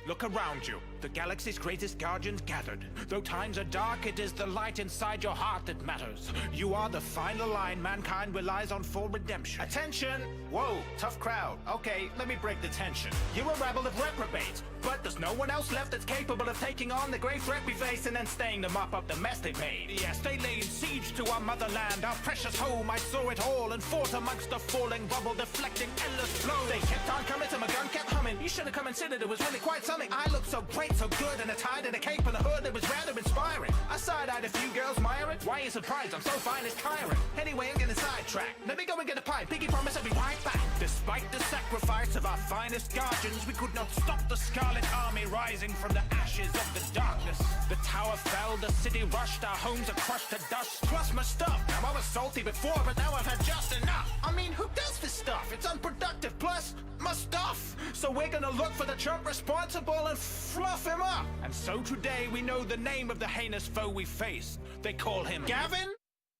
Look around you. The galaxy's greatest guardians gathered. Though times are dark, it is the light inside your heart that matters. You are the final line mankind relies on for redemption. Attention! Whoa, tough crowd. Okay, let me break the tension. You're a rabble of reprobates, but there's no one else left that's capable of taking on the great threat we face and then staying to mop up the mess they made. Yes, they laid siege to our motherland, our precious home. I saw it all and fought amongst the falling rubble, deflecting endless blows. They kept on coming till my gun kept humming. You should have come and seen it, it was really quite something. I looked so great, so good, and a tie and a cape and a hood that was rather inspiring. I side-eyed a few girls admiring. Why are you surprised? I'm so fine as Kyron. Anyway, I'm getting sidetracked. Let me go and get a pie. Piggy promise I'll be right back. Despite the sacrifice of our finest guardians, we could not stop the Scarlet Army rising from the ashes of the darkness. The tower fell, the city rushed, our homes are crushed to dust. Plus my stuff. Now I was salty before, but now I've had just enough. I mean, who does this stuff? It's unproductive. Plus, my stuff. So we're gonna look for the chump responsible and fluff him up. And so today we know the name of the heinous foe we face. They call him Gavin?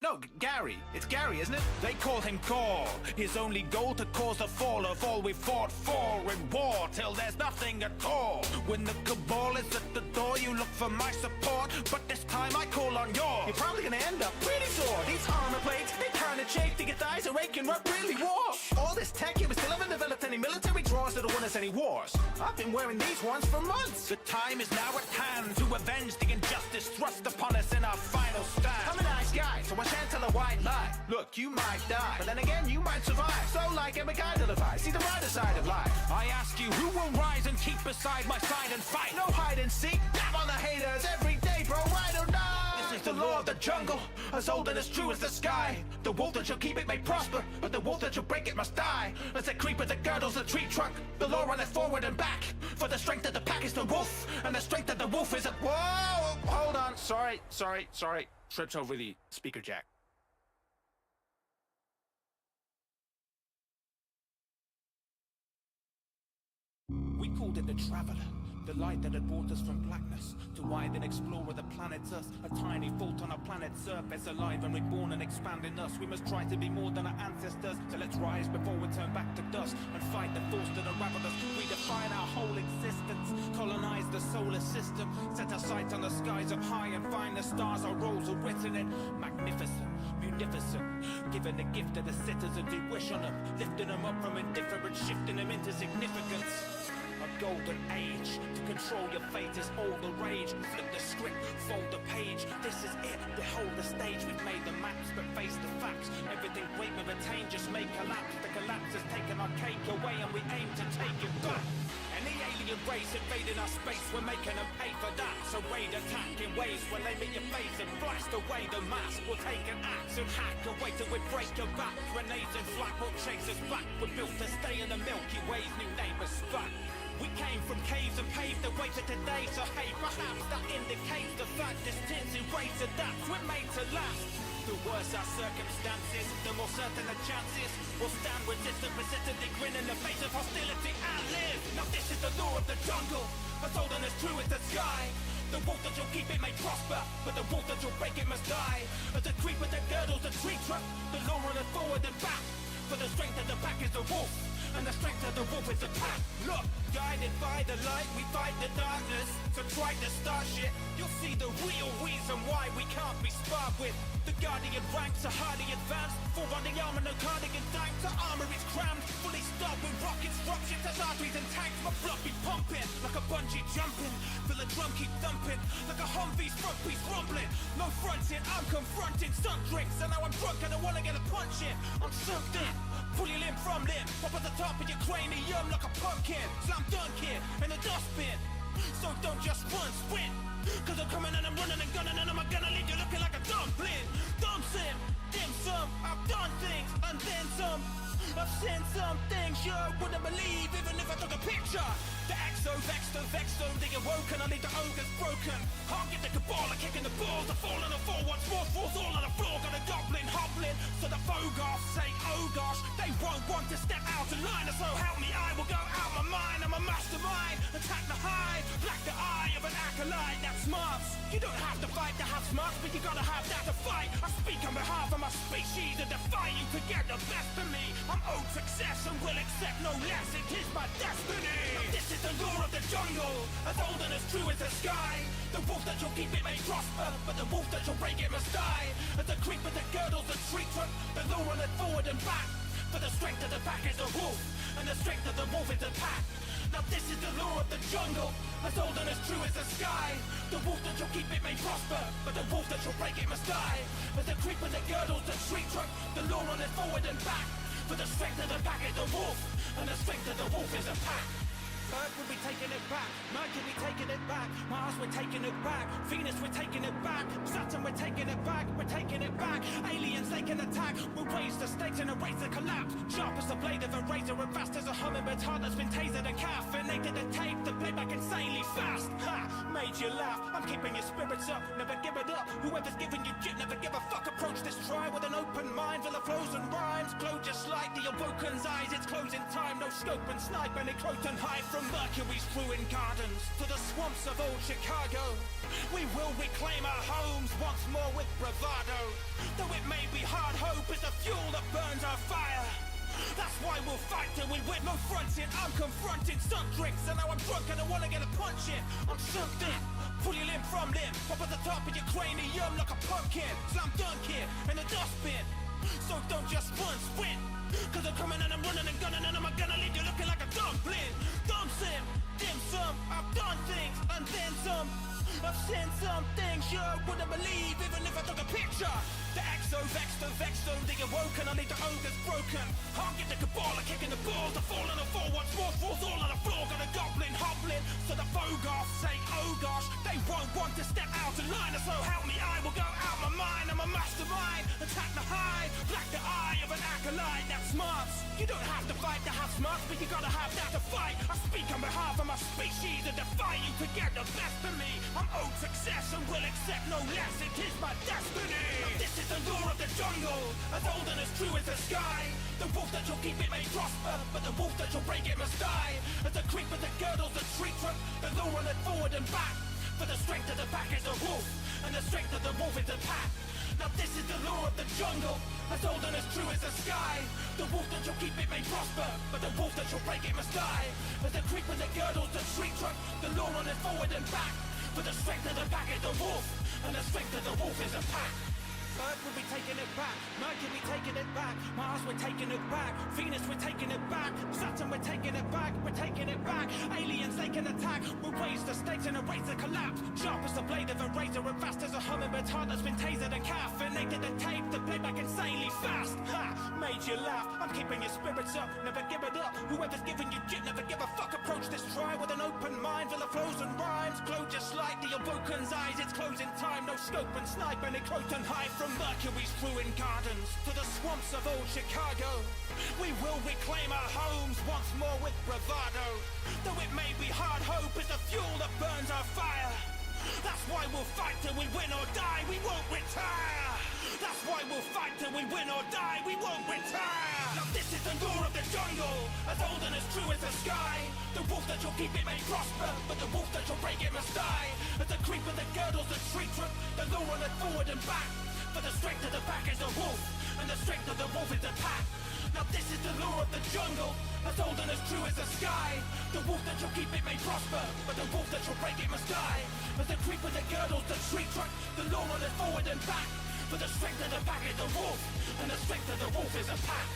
No, Gary. It's Gary, isn't it? They call him Gaul. His only goal to cause the fall of all we fought for in war, till there's nothing at all. When the cabal is at the door, you look for my support, but this time I call on yours. You're probably gonna end up pretty sore. These armor plates, they kinda chafe to get thighs are aching, what really war? All this tech here, we still haven't developed any military draws that'll win us any wars. I've been wearing these ones for months. The time is now at hand to avenge the injustice thrust upon us in our final stand. I'm a nice guy, so I shan't tell a white lie. Look, you might die, but then again, you might survive. So like every kind of advice, see the brighter side of life. I ask you, who will rise and keep beside my side and fight? No hide and seek, dab on the haters every day, bro, ride or die. This is the law of the jungle, as old and as true as the sky. The wolf that shall keep it may prosper, but the wolf that shall break it must die. As the creeper that girdles the tree trunk, the law runneth forward and back. For the strength of the pack is the wolf, and the strength of the wolf is a... Whoa, hold on, sorry. Tripped over the speaker jack. We called it the Traveler, the light that had brought us from blackness to wide and explore the planet's Earth. A tiny fault on our planet's surface, alive and reborn and expanding us. We must try to be more than our ancestors, so let's rise before we turn back to dust and fight the force that unraveled us. Redefine our whole existence, colonize the solar system, set our sights on the skies up high and find the stars our roles are written in. Magnificent, munificent, giving the gift to the citizens who wish on them, lifting them up from indifference, shifting them into significance. A golden age, to control your fate is all the rage. Flip the script, fold the page, this is it, behold the stage. We've made the maps, but face the facts. Everything great we've attained just may collapse. The collapse has taken our cake away and we aim to take it back. Any alien race invading our space, we're making them pay for that. So raid attack in ways when they meet your face and blast away the mask. We'll take an axe and hack away till we break your back. Grenades and flak will chase us back. We're built to stay in the Milky Way's new name is Spac. We came from caves and paved the way to today. So hey, perhaps that indicates the fact this tints erase adapts. We're made to last. The worse our circumstances, the more certain the chances. We'll stand resistant, persistently grin in the face of hostility and live. Now this is the law of the jungle, as old and as true as the sky. The wolf that you'll keep it may prosper, but the wolf that you'll break it must die. As the creeper that girdles the tree trunk, the law runneth forward and back. For the strength of the pack is the wolf, and the strength of the wolf is the pack. Look, guided by the light, we fight the darkness. So try to start shit, you'll see the real reason why we can't be sparred with. The Guardian ranks are highly advanced, full on the armor, no cardigan tanks. Our armor is crammed, fully stocked with rockets, dropships, as arteries and tanks. My blood be pumping, like a bungee jumping. Feel the drum keep thumping, like a Humvee's front piece rumbling. No fronting, I'm confronting stunt drinks, and now I'm drunk and I wanna get a punch in. I'm sucked in, pull your limb from limb, up at the top of your cranium like a pumpkin. Slam dunk here in the dustbin, so don't just run, sprint. Cause I'm coming and I'm running and gunning, and I'm gonna leave you looking like a dumpling. Dumb sim, dim sum, I've done things and then some. I've seen some things you wouldn't believe even if I took a picture. The exo, vexed, vexed, they awoken, I leave the ogres broken. Can't get the cabal, I'm kicking the balls, I fall on the floor once more, falls all on the floor. Got a goblin hobbling, so the fogoths say, oh gosh, they won't want to step out of line. So help me, I will go out my mind, I'm a mastermind. Attack the hide, black the eye of an acolyte that smarts. You don't have to fight to have smarts, but you gotta have that to fight. I speak on behalf of my species and defy you to get the best of me. I'm owed success and will accept no less. It is my destiny. Now this is the law of the jungle, as old and as true as the sky. The wolf that shall keep it may prosper, but the wolf that shall break it must die. As the creeper that girdles the tree trunk, the law runneth forward and back. For the strength of the pack is the wolf, and the strength of the wolf is the pack. Now this is the law of the jungle, as old and as true as the sky. The wolf that shall keep it may prosper, but the wolf that shall break it must die. As the creeper that girdles the tree trunk, the law runneth forward and back. For the strength of the pack is the wolf, and the strength of the wolf is the pack. Earth will be taking it back, Mercury be taking it back, Mars we're taking it back, Venus we're taking it back, Saturn we're taking it back, we're taking it back. Aliens they can attack, we'll raise the stakes and erase the collapse. Sharp as the blade of a razor and fast as a hummingbird's heart that's been tasered and caffeinated and taped the playback insanely fast. Ha! Made you laugh, I'm keeping your spirits up, never give it up. Whoever's giving you jit, never give a fuck. Approach this try with an open mind, full of flows and rhymes. Glow just like the awoken's eyes, it's closing time. No scope and snipe and croak and hide from Mercury's ruined gardens to the swamps of old Chicago. We will reclaim our homes once more with bravado. Though it may be hard, hope is the fuel that burns our fire. That's why we'll fight till we win. No fronting, I'm confronting some drinks, and now I'm drunk and I wanna get a punch in. I'm sucked in, pull your limb from limb, up at the top of your cranium like a pumpkin. Slam dunk here in the dustbin. So don't just run, sprint, cause I'm coming and I'm running and gunning, and I'm gonna leave you looking like a dumpling. Dumb sim, dim sum, I've done things and then some. I've seen some things you wouldn't believe even if I took a picture. The exo, vexed, the awoken, I leave the ogres broken. I'll give the cabal a kick in the balls, the fall on the fall once more, falls all on the floor. Got a goblin hobbling, so the Fogoths say, oh gosh, they won't want to step out of line. And so help me, I will go out my mind. I'm a mastermind, attack the hide, black the eye of an acolyte that smarts. You don't have to fight to have smarts, but you gotta have that to fight. I speak on behalf of my species and defy you to get the best of me. I'm owed success and will accept no less. It is my destiny. Now this is the law of the jungle, as old and as true as the sky. The wolf that shall keep it may prosper, but the wolf that shall break it must die. As the creeper that girdles the tree trunk, the law runneth forward and back. For the strength of the pack is the wolf, and the strength of the wolf is the pack. Now this is the law of the jungle, as old and as true as the sky. The wolf that shall keep it may prosper, but the wolf that shall break it must die. As the creeper that girdles the tree trunk, the law runneth forward and back. For the strength of the pack is the wolf, and the strength of the wolf is a pack. Earth will be taking it back, Mercury taking it back, Mars we're taking it back, Venus we're taking it back, Saturn we're taking it back, we're taking it back. Aliens they can attack, we'll raise the stakes and erase the collapse. Sharp as the blade of a razor and fast as a hummingbird's heart that's been tasered and caffeinated and taped the playback insanely fast. Ha! Made you laugh, I'm keeping your spirits up, never give it up. Whoever's giving you jit, never give a fuck. Approach this try with an open mind, full of flows and rhymes. Glow just like the awoken's eyes, it's closing time. No scope and snipe and croak and hide from Mercury's ruined gardens to the swamps of old Chicago. We will reclaim our homes once more with bravado. Though it may be hard, hope is the fuel that burns our fire. That's why we'll fight till we win or die, we won't retire. That's why we'll fight till we win or die, we won't retire. Now this is the law of the jungle, as old and as true as the sky. The wolf that shall keep it may prosper, but the wolf that shall break it must die. As the creeper that girdles the tree trunk, the law runneth forward and back. For the strength of the pack is the wolf, and the strength of the wolf is the pack. Now this is the law of the jungle, as old and as true as the sky. The wolf that shall keep it may prosper, but the wolf that shall break it must die. As the creeper that girdles the tree trunk, the law runneth forward and back. For the strength of the pack is the wolf, and the strength of the wolf is a pack.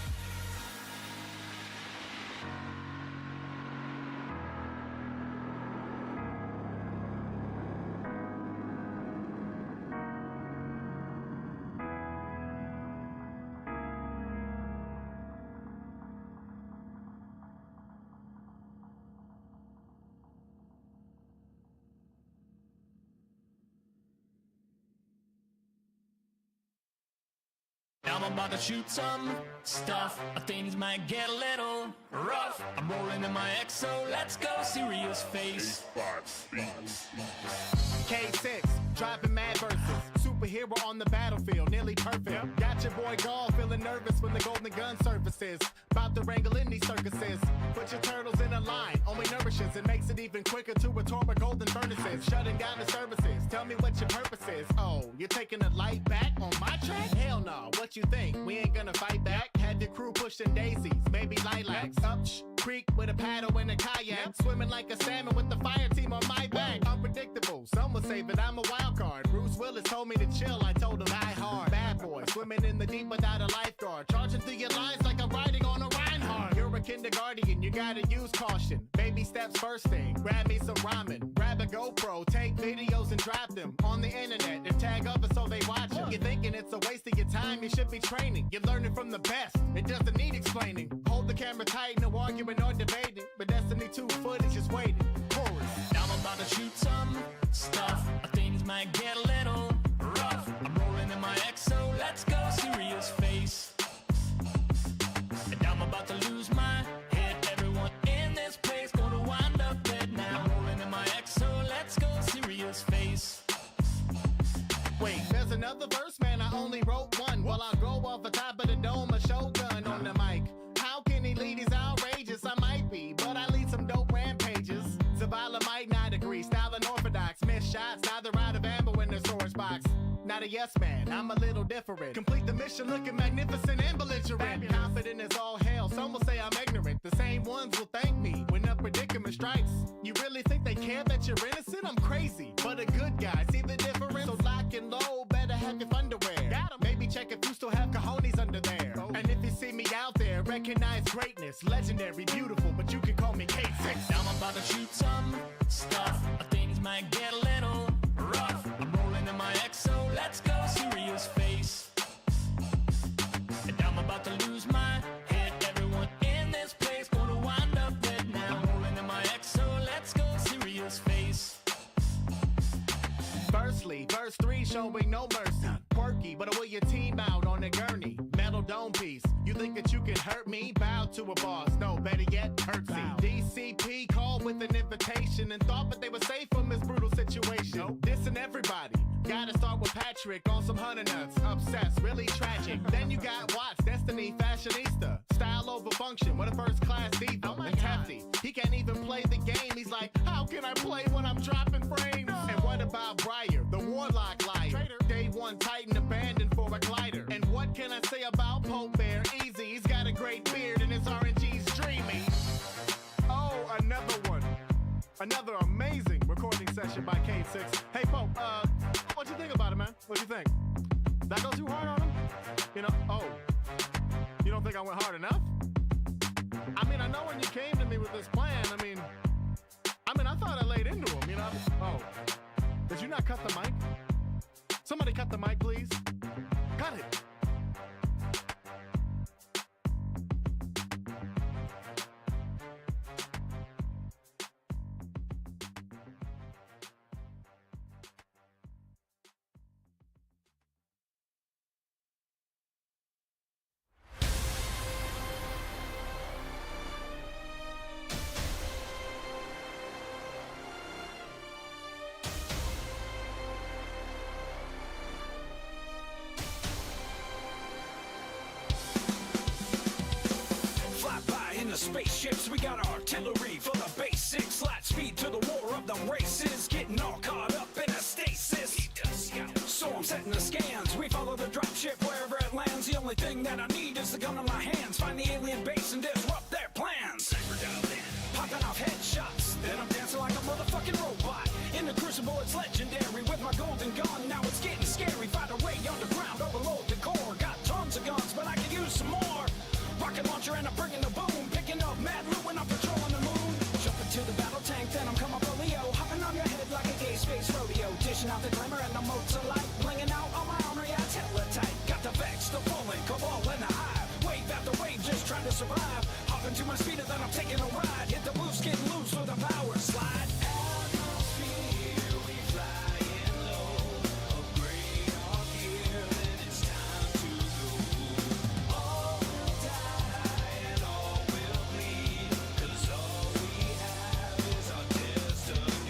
I'm about to shoot some stuff. Things might get a little rough. I'm rolling in my XO. Let's go, serious face. K6, dropping mad verses. Superhero on the battlefield, nearly perfect. Got your boy Gall feeling nervous when the golden gun surfaces. About to wrangle in these circuses. Put your turtles in a line. only nourishes and makes it even quicker to retort golden furnaces. Shutting down the services. Tell me what your purpose is. Oh, you're taking the light back on my track? Hell no. What you think? We ain't gonna fight back? Have your crew pushing daisies, maybe lilacs. Up creek with a paddle and a kayak. Swimming like a salmon with the fire team on my back. Unpredictable. Some will say that I'm a wild card. Bruce Willis told me to chill. I told him die hard. Bad boy. Swimming in the deep without a lifeguard. Charging through your lines like I'm riding on a Reinhardt. You're a kindergarten. You gotta use caution. Baby steps first thing. Grab me some ramen. Grab a GoPro. Take videos and drop them on the internet and tag others so they watch them. You're thinking it's a waste of your time. You should be training. You're learning from the best. It doesn't need explaining. Hold the camera tight, no arguing or debating. But Destiny 2 footage is waiting. Chorus. Now I'm about to shoot some stuff. Things might get a little rough. I'm rolling in my XO. Let's go, serious face. And I'm about to lose my head. Everyone in this place gonna wind up dead now. I'm rolling in my XO. Let's go, serious face. Wait, there's another verse, man. I only wrote one. Well, I'll go off the top of the dome, a shogun on the mic. How can he lead? He's outrageous. I might be, but I lead some dope rampages. Zavala might not agree. Style unorthodox. Miss shots. Now they're out of ammo in their storage box. Not a yes man. I'm a little different. Complete the mission looking magnificent and belligerent. Confident as all hell. Some will say I'm ignorant. The same ones will thank me when a predicament strikes. You really think they care that you're innocent? I'm crazy, but a good guy. See the difference? So lock and low. Better have your underwear. Maybe check if you still have cojones under there. And if you see me out there, recognize greatness. Legendary, beautiful, but you can call me K6. Now I'm about to shoot some stuff. Things might get a little rough. I'm rolling in my XO. Let's go, serious face. And I'm about to lose my head. Everyone in this place gonna wind up dead now. I'm rolling in my XO. Let's go, serious face. Firstly, verse 3 showing no mercy. Quirky, but I will your team out on a gurney. Metal dome piece. You think that you can hurt me? Bow to a boss. No, better yet, curtsy. DCP called with an invitation and thought that they were safe from this brutal situation. Nope. Dissing everybody. Gotta start with Patrick on some hunter nuts. Obsessed, really tragic. Then you got Watts, Destiny, fashionista. Style over function, what a first class diva. And Hefty, he can't even play the game. He's like, how can I play when I'm dropping frames? And what about Breyer, the warlock liar? Traitor. Day one Titan abandoned for a glider. And what can I say about Pope Bear? Easy, he's got a great beard and his RNG's dreamy. Oh, another one. Another amazing recording session by K6. Hey, Pope, what'd you think about it, man? What'd you think? Did I go too hard on him? You know, oh, you don't think I went hard enough? I mean, I know when you came to me with this plan, I mean, I thought I laid into him, you know? Oh, did you not cut the mic? Somebody cut the mic, please. Cut it. Spaceships, we got artillery for the basics. Light speed to the war of the races. Getting all caught up in a stasis. So I'm setting the scans. We follow the dropship wherever it lands. The only thing that I need is the gun in my hands. Find the alien base and disrupt their plans. Popping off headshots. Then I'm dancing like a motherfucking robot. In the crucible, it's legendary. With my golden gun, now it's getting scary. Fight away underground, overload the core. Got tons of guns, but I can use some more. Rocket launcher and I'm bringing the boom. Picking up mad loot when I'm patrolling the moon. Jumping to the battle tank, then I'm coming for Leo. Hopping on your head like a gay space rodeo. Dishing out the glamour and the motes of light. Blinging out all my armory, I tell it tight. Got the Vex, the Poland, Cabal, and the Hive. Wave after wave, just trying to survive. Hopping to my speed and then I'm taking a ride. Hit the boost, getting loose with a power slide. Atmosphere, we flying low. Upgrade our gear, then it's time to go. All will die and all will bleed. 'Cause all we have is our destiny.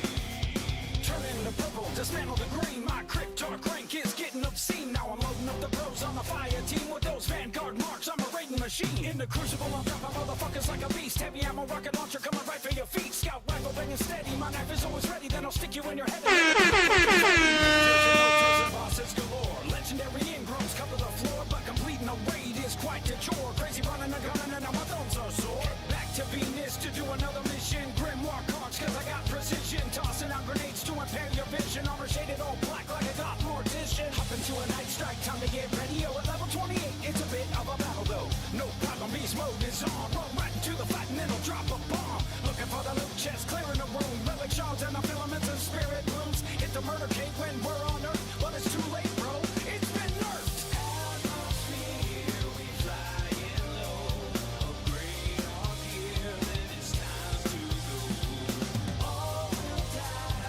Turning the purple, dismantle the green. My Cryptar crank is getting obscene. Now I'm loading up the bros on the fire team with those Vanguard marks. I'm a raiding machine. In the crucible, I'm dropping motherfuckers like a beast. Heavy ammo I'm a rocket launcher coming right for your feet. Scout rifle banging steady, my knife is always ready. Then I'll stick you in your head. Bosses galore, legendary ingrowns cover the floor, but completing a raid is quite a chore. Crazy running a gun and now my thumbs are sore. Back to Venus to do another mission. Grimoire cards cause I got precision. Tossing out grenades to impair your vision. Armor shaded all black like a god mortician. Hop into a night strike, time to get ready. At level 28, it's a bit of a battle though. No problem, beast mode is on. Run right into the fight and then I'll drop a bomb. Looking for the loot chest, clearing the room. Relic shards and the filaments and spirit blooms. Hit the murder cave when we're on Earth, but it's too late, bro. It's been nerfed. Atmosphere, we flying low. Upgrade our gear, then it's time to go. All will die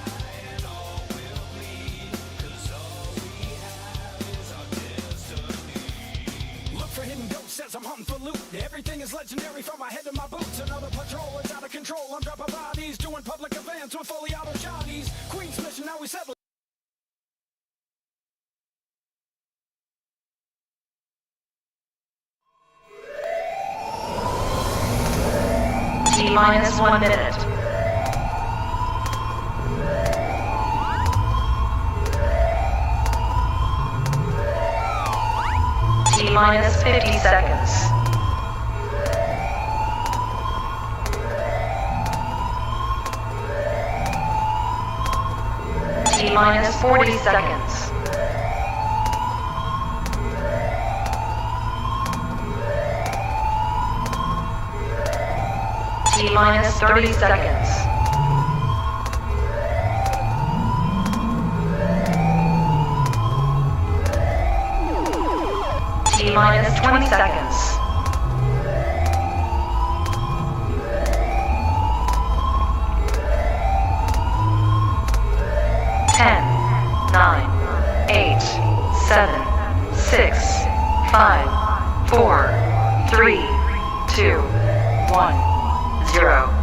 and all will bleed, cause all we have is our destiny. Look for hidden ghosts as I'm hunting for loot. Everything is legendary from my head to my boots. Another patrol is out of control. I'm dropping bodies, doing public events with fully auto shotties. Queen's mission, now we settle. T-minus 1 minute. T-minus 50 seconds. T-minus 40 seconds. T-minus 30 seconds. T-minus 20 seconds. 10, 9, 8, 7, 6, 5, 4, 3, 2, 1, 0.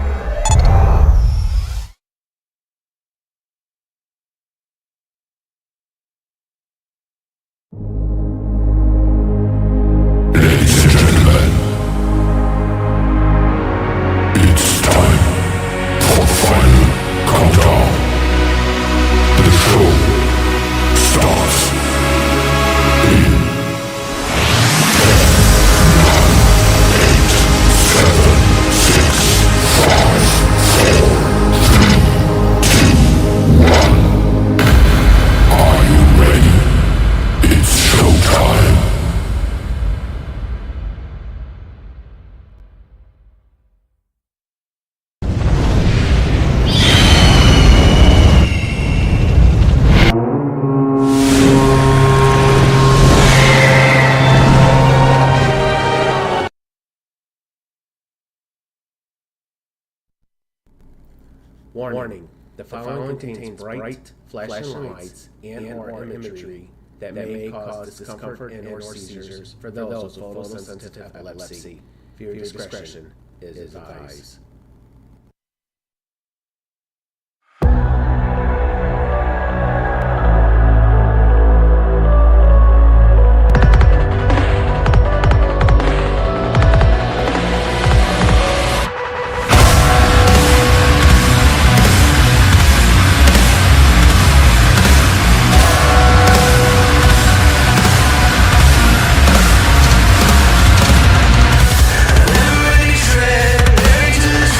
Warning. The following contains bright, flashing lights and/or imagery that may cause discomfort and/or seizures for those with photosensitive epilepsy. Viewer discretion is advised. Ready to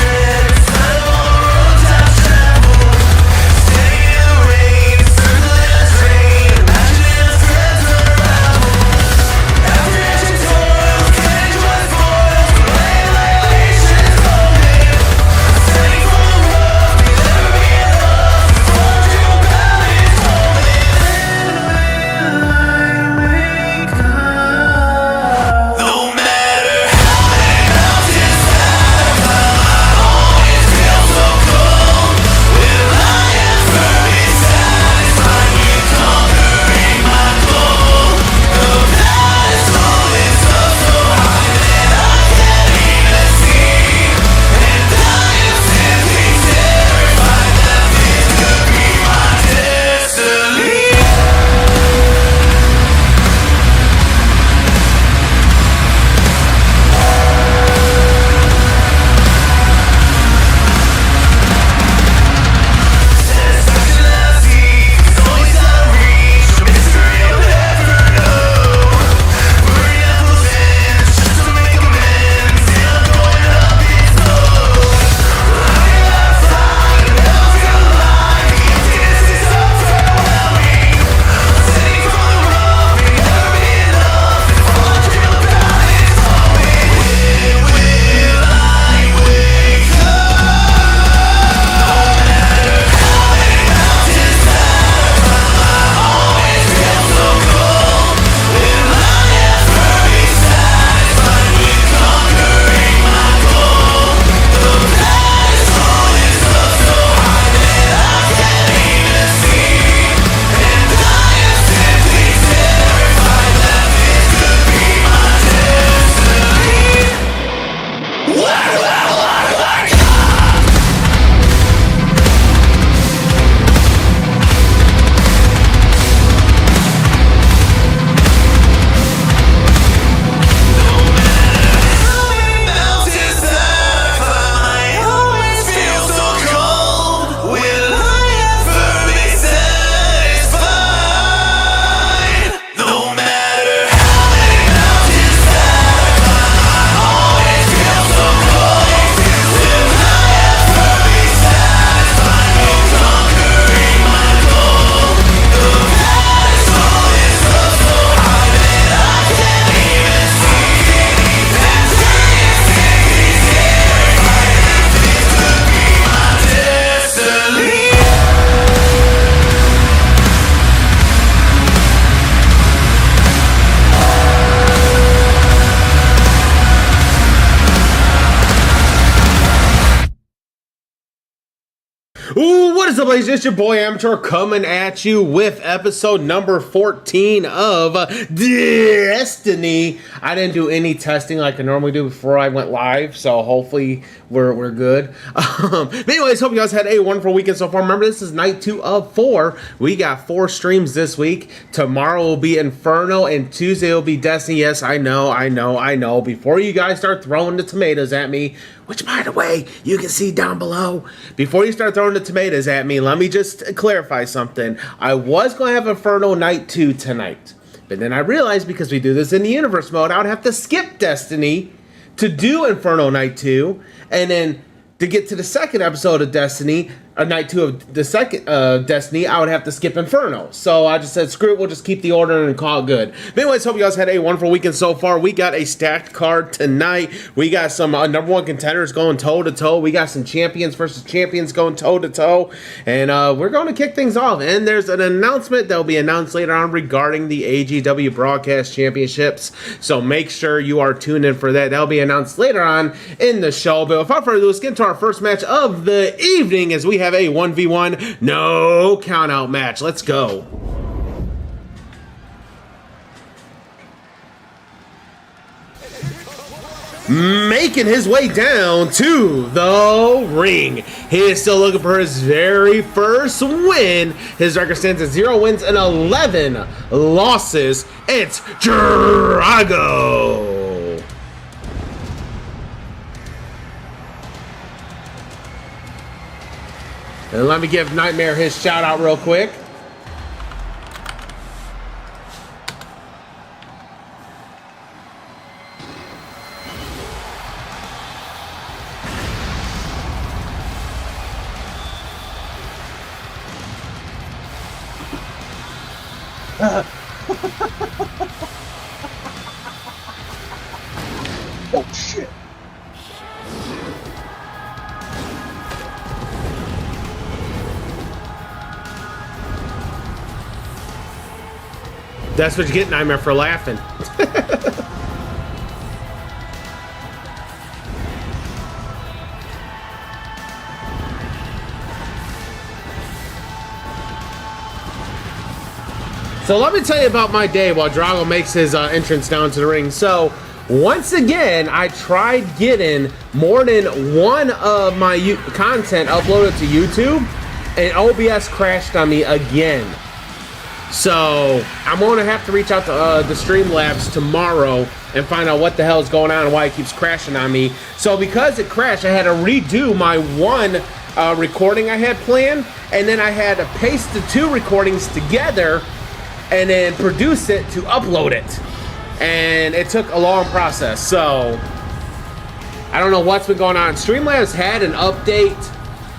Ooh, what is up, ladies? It's your boy Amateur coming at you with episode number 14 of Destiny. I didn't do any testing like I normally do before I went live, so hopefully we're good. But anyways, hope you guys had a wonderful weekend so far. Remember, this is night 2 of 4. We got 4 streams this week. Tomorrow will be Inferno, and Tuesday will be Destiny. Yes, I know. Before you guys start throwing the tomatoes at me, which, by the way, you can see down below. Before you start throwing the tomatoes at me, let me just clarify something. I was going to have Inferno Night 2 tonight. But then I realized because we do this in the universe mode, I would have to skip Destiny to do Inferno Night 2. And then to get to the second episode of Destiny, Night 2 of the second Destiny, I would have to skip Inferno. So I just said, screw it, we'll just keep the order and call it good. But anyways, hope you guys had a wonderful weekend so far. We got a stacked card tonight. We got some number 1 contenders going toe-to-toe. We got some champions versus champions going toe-to-toe. And we're going to kick things off. And there's an announcement that will be announced later on regarding the AGW Broadcast Championships. So make sure you are tuned in for that. That'll be announced later on in the show. But without further ado, let's get into our first match of the evening as we have a 1v1 no countout match. Let's go. Making his way down to the ring. He is still looking for his very first win. His record stands at 0 wins and 11 losses. It's Drago. And let me give Nightmare his shout out real quick. Oh shit. That's what you get, Nightmare, for laughing. So let me tell you about my day while Drago makes his entrance down to the ring. So once again, I tried getting more than one of my content uploaded to YouTube, and OBS crashed on me again. So I'm going to have to reach out to the Streamlabs tomorrow and find out what the hell is going on and why it keeps crashing on me. So because it crashed, I had to redo my one recording I had planned, and then I had to paste the 2 recordings together and then produce it to upload it. And it took a long process. So I don't know what's been going on. Streamlabs had an update,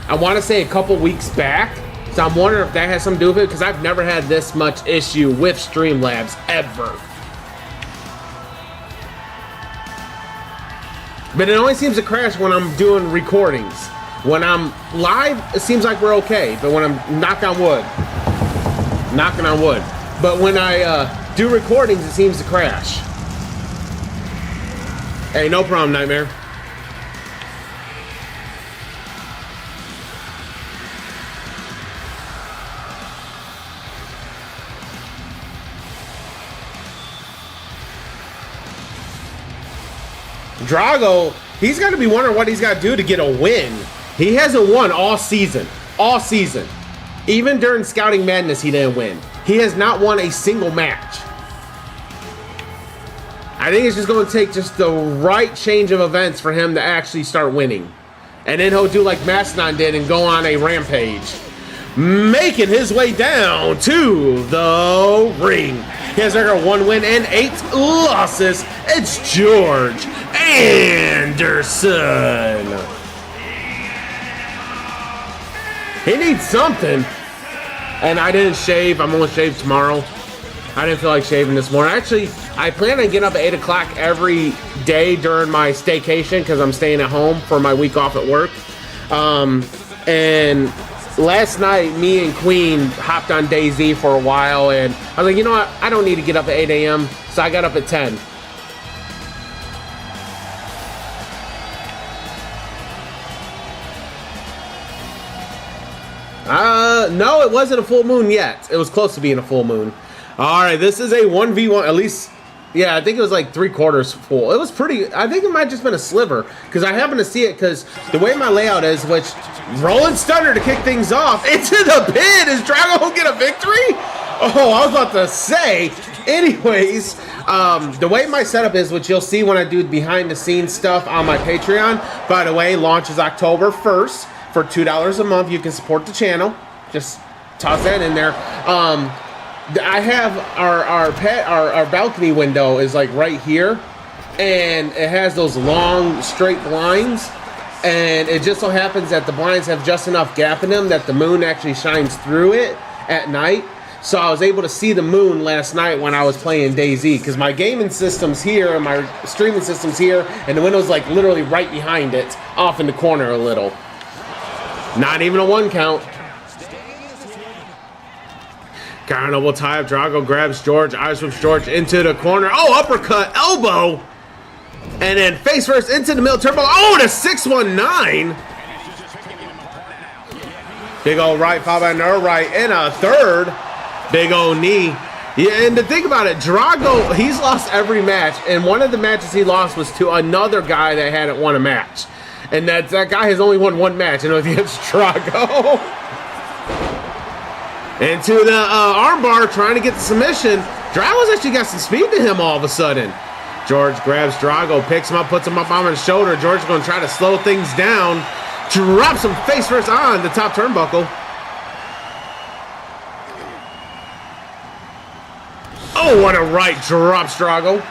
I want to say a couple weeks back. So I'm wondering if that has something to do with it, because I've never had this much issue with Streamlabs ever. But it only seems to crash when I'm doing recordings. When I'm live, it seems like we're okay. But when I'm knocking on wood. But when I do recordings, it seems to crash. Hey, no problem, Nightmare. Drago, he's got to be wondering what he's got to do to get a win. He hasn't won all season. All season. Even during Scouting Madness, he didn't win. He has not won a single match. I think it's just going to take just the right change of events for him to actually start winning. And then he'll do like Mastodon did and go on a rampage. Making his way down to the ring. He has record 1 win and 8 losses. It's George Anderson. He needs something. And I didn't shave. I'm going to shave tomorrow. I didn't feel like shaving this morning. Actually, I plan on getting up at 8 o'clock every day during my staycation because I'm staying at home for my week off at work. And last night, me and Queen hopped on DayZ for a while, and I was like, you know what? I don't need to get up at 8 a.m., so I got up at 10. no, it wasn't a full moon yet. It was close to being a full moon. All right, this is a 1v1, at least, yeah, I think it was like 3/4 full. It was pretty, I think it might just been a sliver, because I happened to see it, because the way my layout is, which, rolling stunner to kick things off, into the pin, is Drago will get a victory? Oh, I was about to say. Anyways, the way my setup is, which you'll see when I do behind the scenes stuff on my Patreon, by the way, launches October 1st for $2 a month. You can support the channel. Just toss that in there. I have our balcony window is like right here, and it has those long straight blinds, and it just so happens that the blinds have just enough gap in them that the moon actually shines through it at night. So I was able to see the moon last night when I was playing DayZ, because my gaming system's here and my streaming system's here, and the window's like literally right behind it, off in the corner a little. Not even a 1 count. Carnival tie up. Drago grabs George. Eyes from George into the corner. Oh, uppercut, elbow. And then face first into the middle turbo. Oh, the 619. Big old right, followed by another right, and a third. Big old knee. Yeah, and to think about it, Drago, he's lost every match. And one of the matches he lost was to another guy that hadn't won a match. And that guy has only won 1 match, and it was against Drago. Into the armbar, trying to get the submission. Drago's actually got some speed to him all of a sudden. George grabs Drago, picks him up, puts him up on his shoulder. George is going to try to slow things down. Drops him face first on the top turnbuckle. Oh, what a right drops Drago.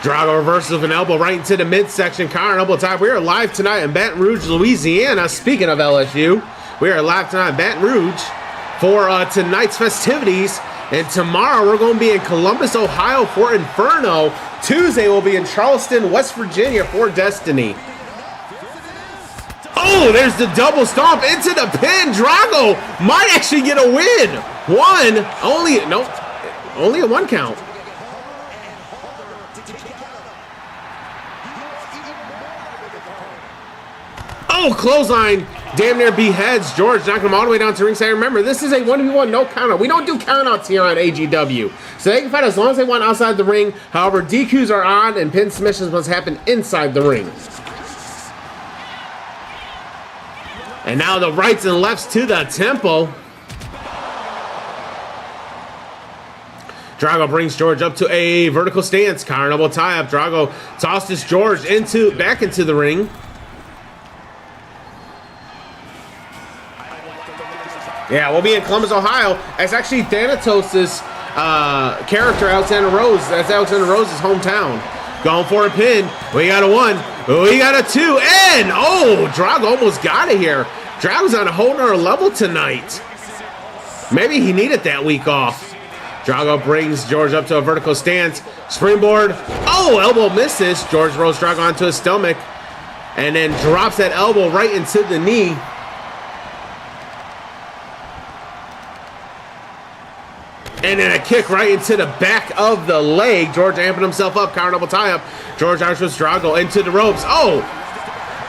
Drago reverses with an elbow right into the midsection. Counter elbow tie. We are live tonight in Baton Rouge, Louisiana. Speaking of LSU, we are live tonight in Baton Rouge for tonight's festivities. And tomorrow we're going to be in Columbus, Ohio for Inferno. Tuesday we'll be in Charleston, West Virginia for Destiny. Oh, there's the double stomp into the pin. Drago might actually get a win. Only a 1 count. Oh, clothesline. Damn near beheads George, knocking him all the way down to ringside. Remember, this is a 1v1, no countout. We don't do countouts here on AGW. So they can fight as long as they want outside the ring. However, DQs are on and pin submissions must happen inside the ring. And now the rights and lefts to the temple. Drago brings George up to a vertical stance. Carnival tie up. Drago tosses George back into the ring. Yeah, we'll be in Columbus, Ohio. It's actually Thanatos' character, Alexander Rose. That's Alexander Rose's hometown. Going for a pin. We got a 1. We got a 2. And, oh, Drago almost got it here. Drago's on a whole nother level tonight. Maybe he needed that week off. Drago brings George up to a vertical stance. Springboard. Oh, elbow misses. George rolls Drago onto his stomach. And then drops that elbow right into the knee. And then a kick right into the back of the leg. George amping himself up. Counter double tie up. George outshoots Drago into the ropes. Oh!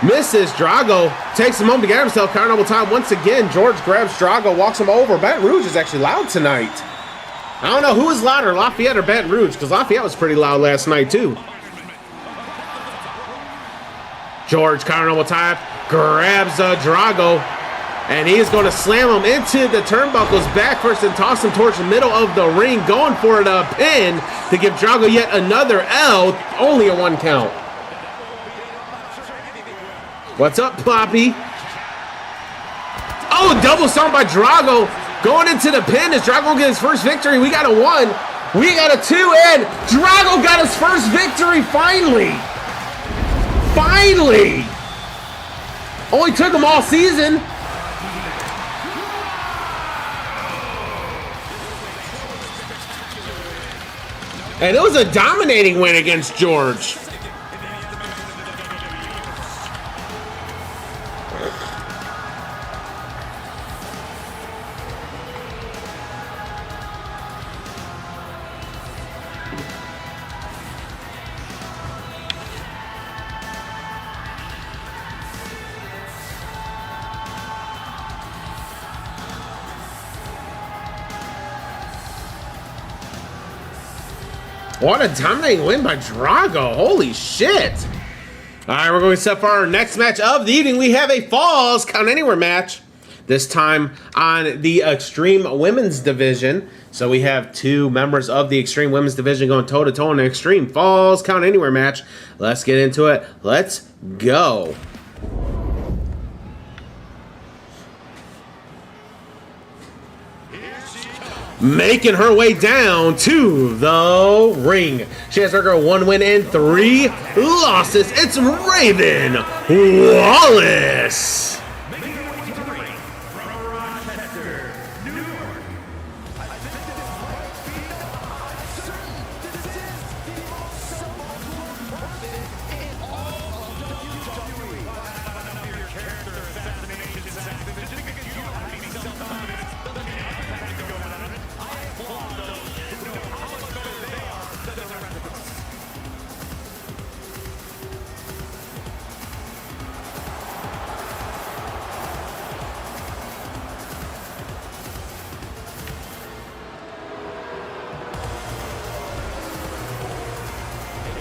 Misses. Drago takes a moment to get himself. Counter double tie once again. George grabs Drago, walks him over. Baton Rouge is actually loud tonight. I don't know who is louder, Lafayette or Baton Rouge, because Lafayette was pretty loud last night too. George counter double tie up. Grabs Drago. And he is going to slam him into the turnbuckles back first and toss him towards the middle of the ring, going for the pin to give Drago yet another L. Only a 1 count. What's up, Ploppy? Oh, double stomp by Drago. Going into the pin as Drago gets his first victory. We got a 1. We got a 2. And Drago got his first victory finally. Finally. Only took him all season. And it was a dominating win against George. What a dominating win by Drago. Holy shit. All right, we're going to set for our next match of the evening. We have a Falls Count Anywhere match. This time on the Extreme Women's Division. So we have two members of the Extreme Women's Division going toe-to-toe in an Extreme Falls Count Anywhere match. Let's get into it. Let's go. Making her way down to the ring. She has her 1 win and 3 losses. It's Raven Wallace.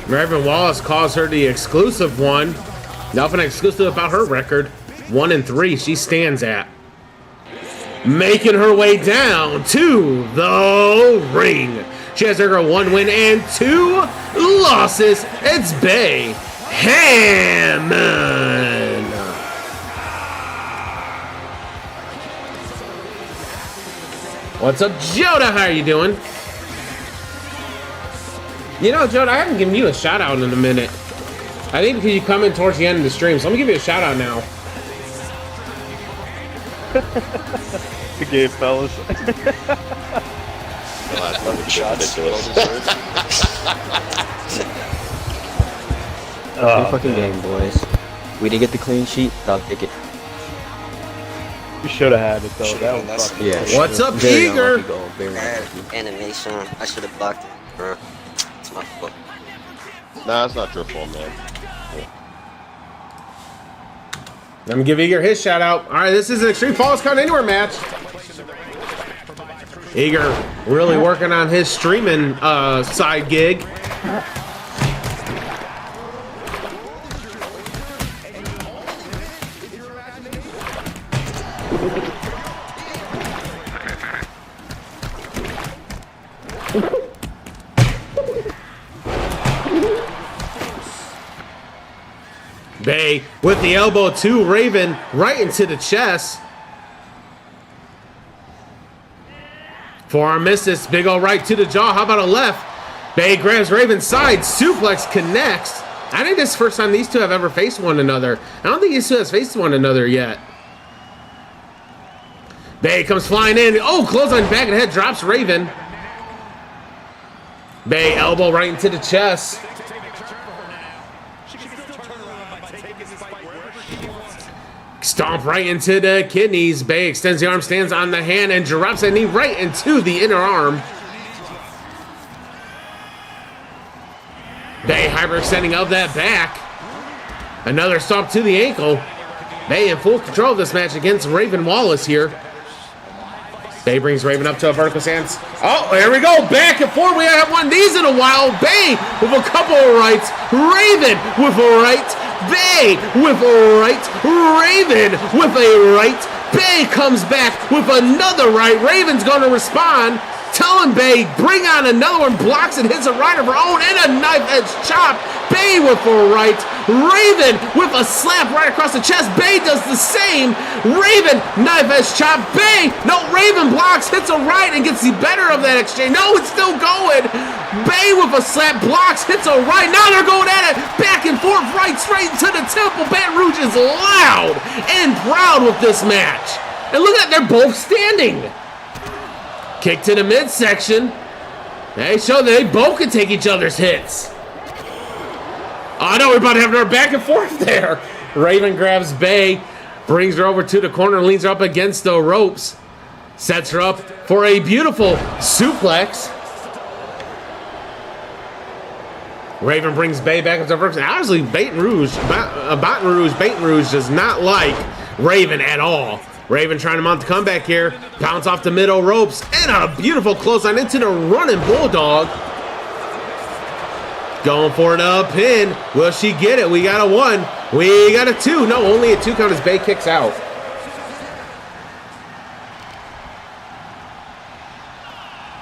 Raven Wallace calls her the exclusive one. Nothing exclusive about her record. 1 and 3 she stands at. Making her way down to the ring. She has her 1 win and 2 losses. It's Bay Hammond. What's up, Joda? How are you doing? You know, Joda, I haven't given you a shout out in a minute. I think because you come in towards the end of the stream, so I'm gonna give you a shout out now. The game, fellas. Fucking game, boys. We didn't get the clean sheet. I'll take it. You should have had it though. That was fucking. Yeah. What's up, Very Eager? unlucky goal, very unlucky. Animation. I should have blocked it, bro. It's my fault. Nah, it's not your fault, man. Let me give Eager his shout out. All right, this is an Extreme Falls Count Anywhere match. Eager really working on his streaming side gig. Bay with the elbow to Raven right into the chest. Forearm misses. Big ol' right to the jaw. How about a left? Bay grabs Raven's side. Suplex connects. I think this is the first time these two have ever faced one another. I don't think these two have faced one another yet. Bay comes flying in. Oh, clothesline back and head drops Raven. Bay elbow right into the chest. Stomp right into the kidneys. Bay extends the arm, stands on the hand, and drops a knee right into the inner arm. Bay hyperextending of that back. Another stomp to the ankle. Bay in full control of this match against Raven Wallace here. Bay brings Raven up to a vertical stance. Oh, there we go. Back and forth. We haven't won these in a while. Bay with a couple of rights. Raven with a right. Bay with a right. Raven with a right. Bay comes back with another right. Raven's going to respond. Telling Bay, bring on another one. Blocks and hits a right of her own and a knife edge chop. Bay with a right. Raven with a slap right across the chest. Bay does the same. Raven, knife edge chop. Bay, no, Raven blocks, hits a right and gets the better of that exchange. No, it's still going. Bay with a slap, blocks, hits a right. Now they're going at it. Back and forth, right, straight into the temple. Baton Rouge is loud and proud with this match. And look at that, they're both standing. Kick to the midsection. They show that they both can take each other's hits. Oh no, we're about to have her back and forth there. Raven grabs Bay, brings her over to the corner, leans her up against the ropes, sets her up for a beautiful suplex. Raven brings Bay back into the ropes. Honestly, Baton Rouge does not like Raven at all. Raven trying to mount the comeback here. Bounce off the middle ropes. And a beautiful clothesline into the running bulldog. Going for the pin. Will she get it? We got a 1. We got a 2. No, only a 2 count as Bay kicks out.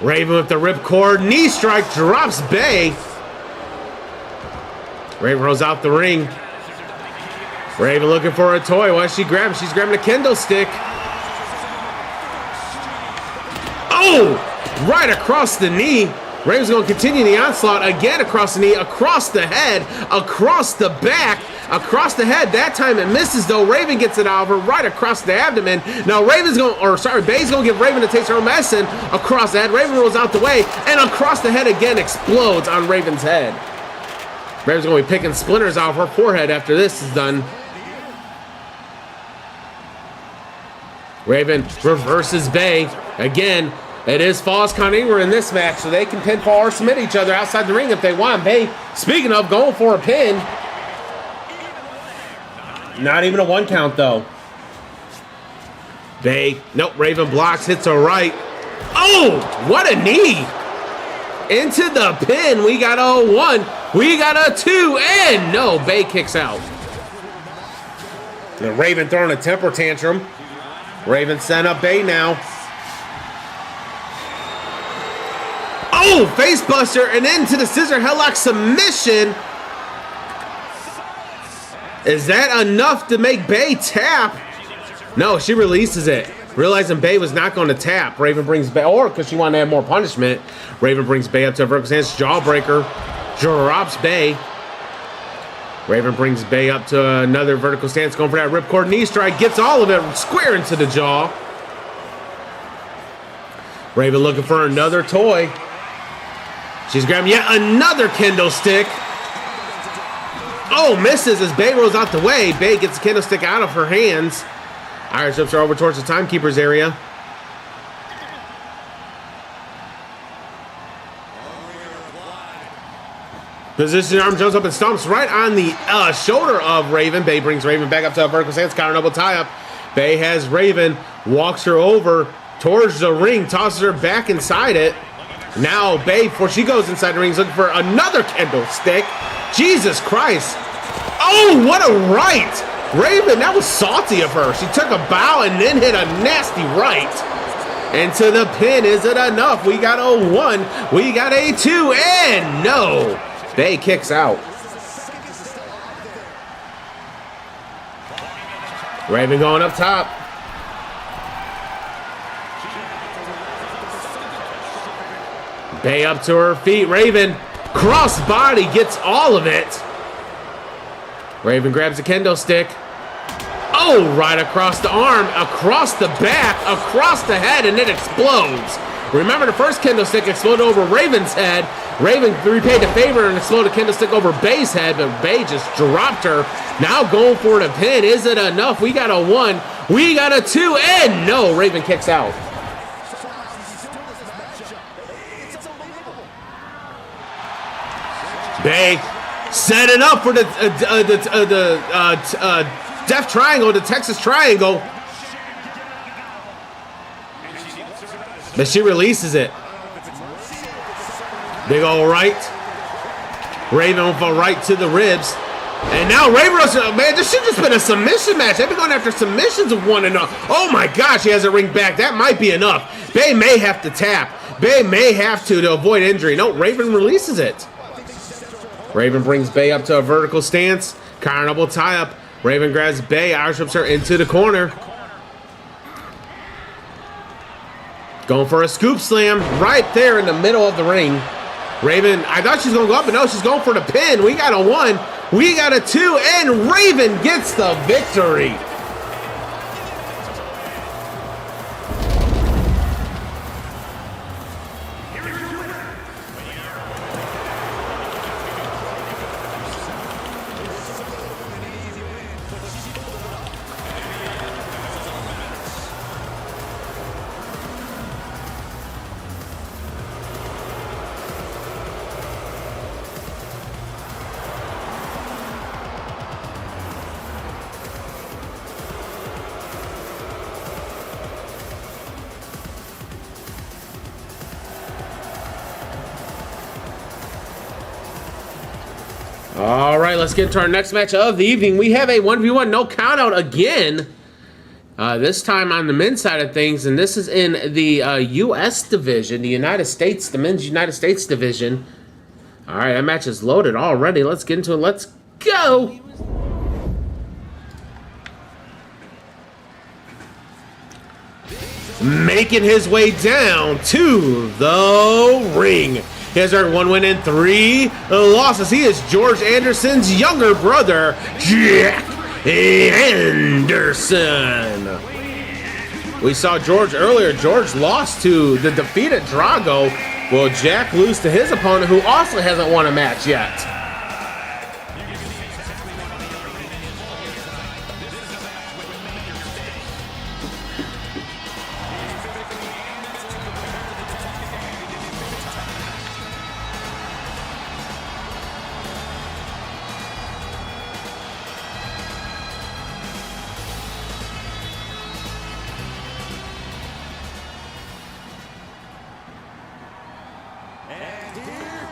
Raven with the ripcord. Knee strike drops Bay. Raven rolls out the ring. Raven looking for a toy. What's she grabbing? She's grabbing a kendo stick. Oh! Right across the knee. Raven's going to continue the onslaught again across the knee, across the head, across the back, across the head. That time it misses though. Raven gets it out of her right across the abdomen. Now Bay's going to give Raven a taste of her medicine across the head. Raven rolls out the way and across the head again, explodes on Raven's head. Raven's going to be picking splinters off her forehead after this is done. Raven reverses Bay again. It is false count anywhere in this match, so they can pinfall or submit each other outside the ring if they want. Bay, speaking of, going for a pin. Not even a 1 count, though. Bay, nope, Raven blocks, hits a right. Oh, what a knee. Into the pin, we got a 1, we got a 2, and no, Bay kicks out. The Raven throwing a temper tantrum. Raven sent up Bay now. Oh, face buster and into the scissor headlock submission. Is that enough to make Bay tap? No, she releases it. Realizing Bay was not going to tap. Raven brings Bay, or because she wanted to have more punishment. Raven brings Bay up to a vertical stance. Jawbreaker. Drops Bay. Raven brings Bay up to another vertical stance. Going for that ripcord knee strike. Gets all of it square into the jaw. Raven looking for another toy. She's grabbing yet another kendo stick. Oh, misses as Bay rolls out the way. Bay gets the kendo stick out of her hands. Irish whips are over towards the timekeeper's area. Position arm jumps up and stomps right on the shoulder of Raven. Bay brings Raven back up to a vertical stance. Counter double tie up. Bay has Raven, walks her over towards the ring, tosses her back inside it. Now Bay, before she goes inside the ring, is looking for another kendo stick. Jesus Christ. Oh, what a right. Raven, that was salty of her. She took a bow and then hit a nasty right. Into the pin. Is it enough? We got a 1. We got a 2. And no. Bay kicks out. Raven going up top. Bay up to her feet. Raven, cross body, gets all of it. Raven grabs a kendo stick. Oh, right across the arm, across the back, across the head, and it explodes. Remember, the first kendo stick exploded over Raven's head. Raven repaid the favor and exploded a kendo stick over Bay's head, but Bay just dropped her. Now going for the pin. Is it enough? We got a 1. We got a 2, and no, Raven kicks out. Bay setting up for the Death Triangle, the Texas Triangle. But she releases it. Big old right. Raven with a right to the ribs. And now Raven, man, this should have just been a submission match. They've been going after submissions of one another. Oh my gosh, he has a ring back. That might be enough. Bay may have to tap. Bay may have to avoid injury. No, Raven releases it. Raven brings Bay up to a vertical stance. Carnival tie up. Raven grabs Bay. Irish whips her into the corner. Going for a scoop slam right there in the middle of the ring. Raven, I thought she was going to go up, but no, she's going for the pin. We got a 1. We got a 2, and Raven gets the victory. All right, let's get into our next match of the evening. We have a 1v1 no countout again. This time on the men's side of things, and this is in the U.S. division, the men's United States division. All right, that match is loaded already. Let's get into it. Let's go. Making his way down to the ring. He has earned 1 win and 3 losses. He is George Anderson's younger brother, Jack Anderson. We saw George earlier. George lost to the defeated Drago. Will Jack lose to his opponent, who also hasn't won a match yet?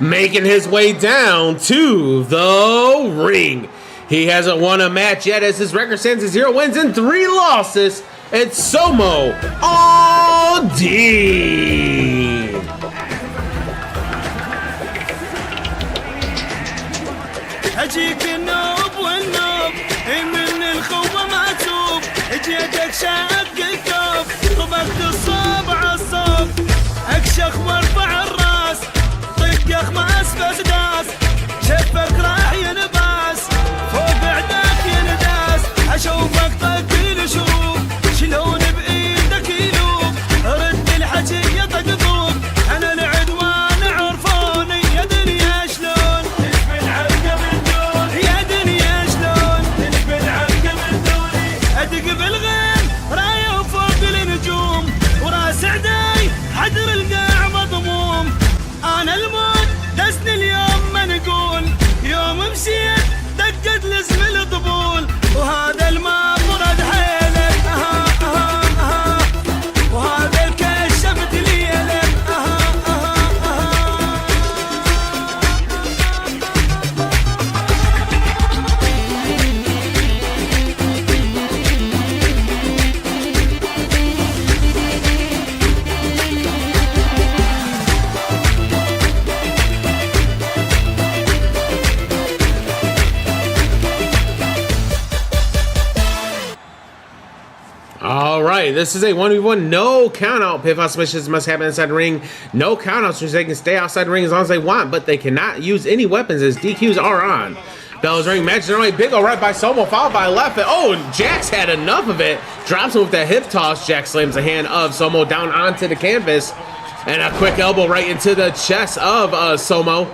Making his way down to the ring. He hasn't won a match yet, as his record stands at 0 wins and 3 losses. It's Somo Aldine. اجيك النوب والنوب من الخوة ما توب اجيتك شق الثوب طبقت الصوب عالصوب اكشخ وارفع الراس طق اخماس بسداس شفك راح ينباس فوق عداك ينداس اشوفك طق الشروب شلون بايدك يلوب رد الحكي يطقطوب انا العدوان عرفوني يا دنيا شلون تشبن عرقه من دوني يا دنيا شلون تشبن عرقه من دوني ادق بالغيم رايه وفوق النجوم وراس عداي حدر القاع مضموم انا الموت دسني اليوم ما نقول يوم مشيت دقت لازم الطبول وهذا الماء فرد حيلك وهذا الكشفت ليلك All right, this is a 1v1 no countout. Pivot submissions must happen inside the ring. No countouts, so they can stay outside the ring as long as they want, but they cannot use any weapons as DQs are on. Bell's ring match. All right, big ol' right by Somo, followed by left. Oh, and Jack's had enough of it. Drops him with that hip toss. Jack slams the hand of Somo down onto the canvas. And a quick elbow right into the chest of Somo.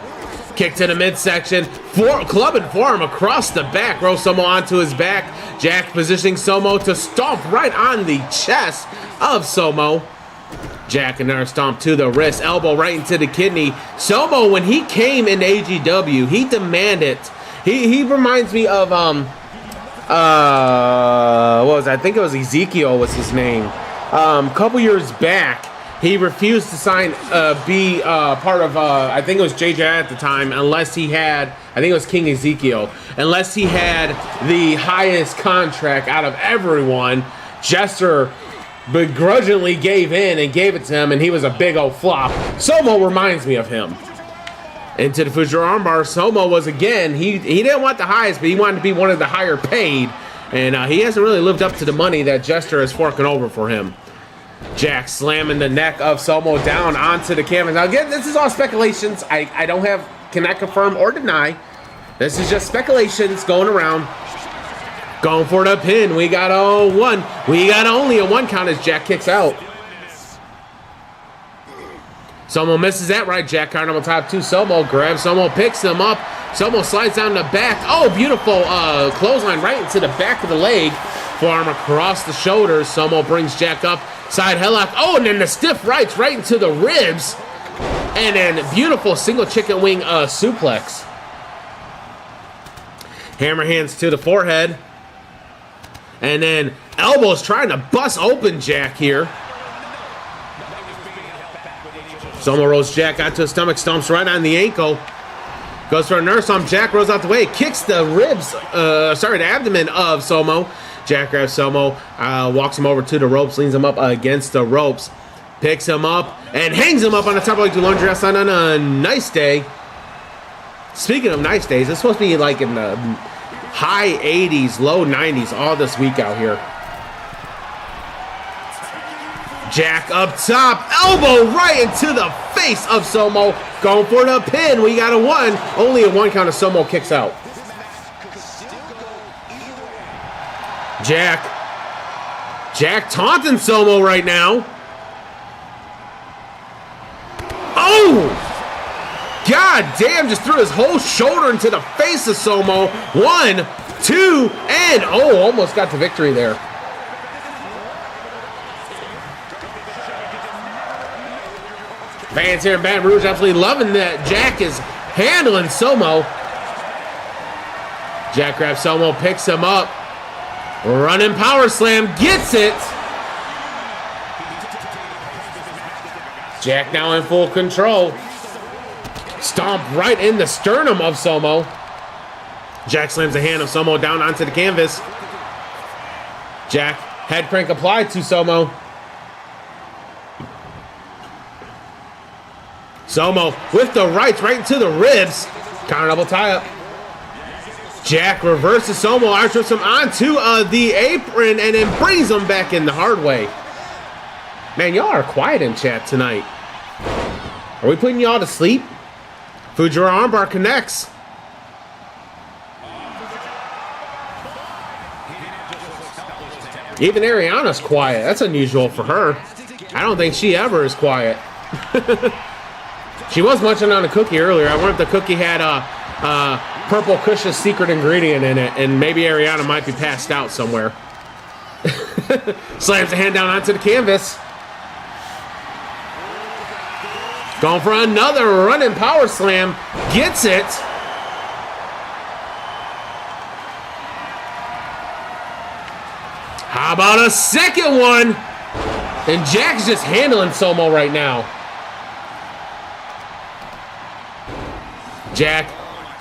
Kick to the midsection. Club and forearm across the back. Roll Somo onto his back. Jack positioning Somo to stomp right on the chest of Somo. Jack another stomp to the wrist. Elbow right into the kidney. Somo, when he came in AGW, he demanded. He reminds me of what was that? I think it was Ezekiel was his name. A couple years back, he refused to sign, be part of, I think it was JJ at the time, unless he had, I think it was King Ezekiel, unless he had the highest contract out of everyone. Jester begrudgingly gave in and gave it to him, and he was a big old flop. Somo reminds me of him. Into the Fujiro armbar, Somo was again, he didn't want the highest, but he wanted to be one of the higher paid, and he hasn't really lived up to the money that Jester is forking over for him. Jack slamming the neck of Somo down onto the canvas. Now again, this is all speculations. I cannot confirm or deny. This is just speculations going around. Going for the pin. We got a 1. We got only a 1 count as Jack kicks out. Somo misses that right. Jack card on top 2. Somo grabs. Somo picks him up. Somo slides down the back. Oh, beautiful clothesline right into the back of the leg. Forearm across the shoulders. Somo brings Jack up. Side headlock. Oh, and then the stiff rights right into the ribs. And then beautiful single chicken wing suplex. Hammer hands to the forehead. And then elbows trying to bust open Jack here. Somo rolls Jack onto his stomach, stomps right on the ankle. Goes for a nurse on Jack, rolls out the way, kicks the ribs, the abdomen of Somo. Jack grabs Somo, walks him over to the ropes, leans him up against the ropes, picks him up, and hangs him up on the top like the laundry outside on a nice day. Speaking of nice days, it's supposed to be like in the high 80s, low 90s all this week out here. Jack up top, elbow right into the face of Somo. Going for the pin. We got a 1. Only a 1 count of Somo kicks out. Jack taunting Somo right now. Oh! God damn, just threw his whole shoulder into the face of Somo. 1, 2, and almost got the victory there. Fans here in Baton Rouge absolutely loving that Jack is handling Somo. Jack grabs Somo, picks him up. Running power slam, gets it. Jack now in full control. Stomp right in the sternum of Somo. Jack slams the hand of Somo down onto the canvas. Jack head crank applied to Somo. Somo with the rights right into the ribs. Counter double tie up. Jack reverses Somo, arches him onto the apron, and then brings him back in the hard way. Man, y'all are quiet in chat tonight. Are we putting y'all to sleep? Fujira armbar connects. Even Ariana's quiet. That's unusual for her. I don't think she ever is quiet. She was munching on a cookie earlier. I wonder if the cookie had Purple Kush's secret ingredient in it, and maybe Ariana might be passed out somewhere. Slams the hand down onto the canvas. Going for another running power slam. Gets it. How about a second one? And Jack's just handling Somo right now. Jack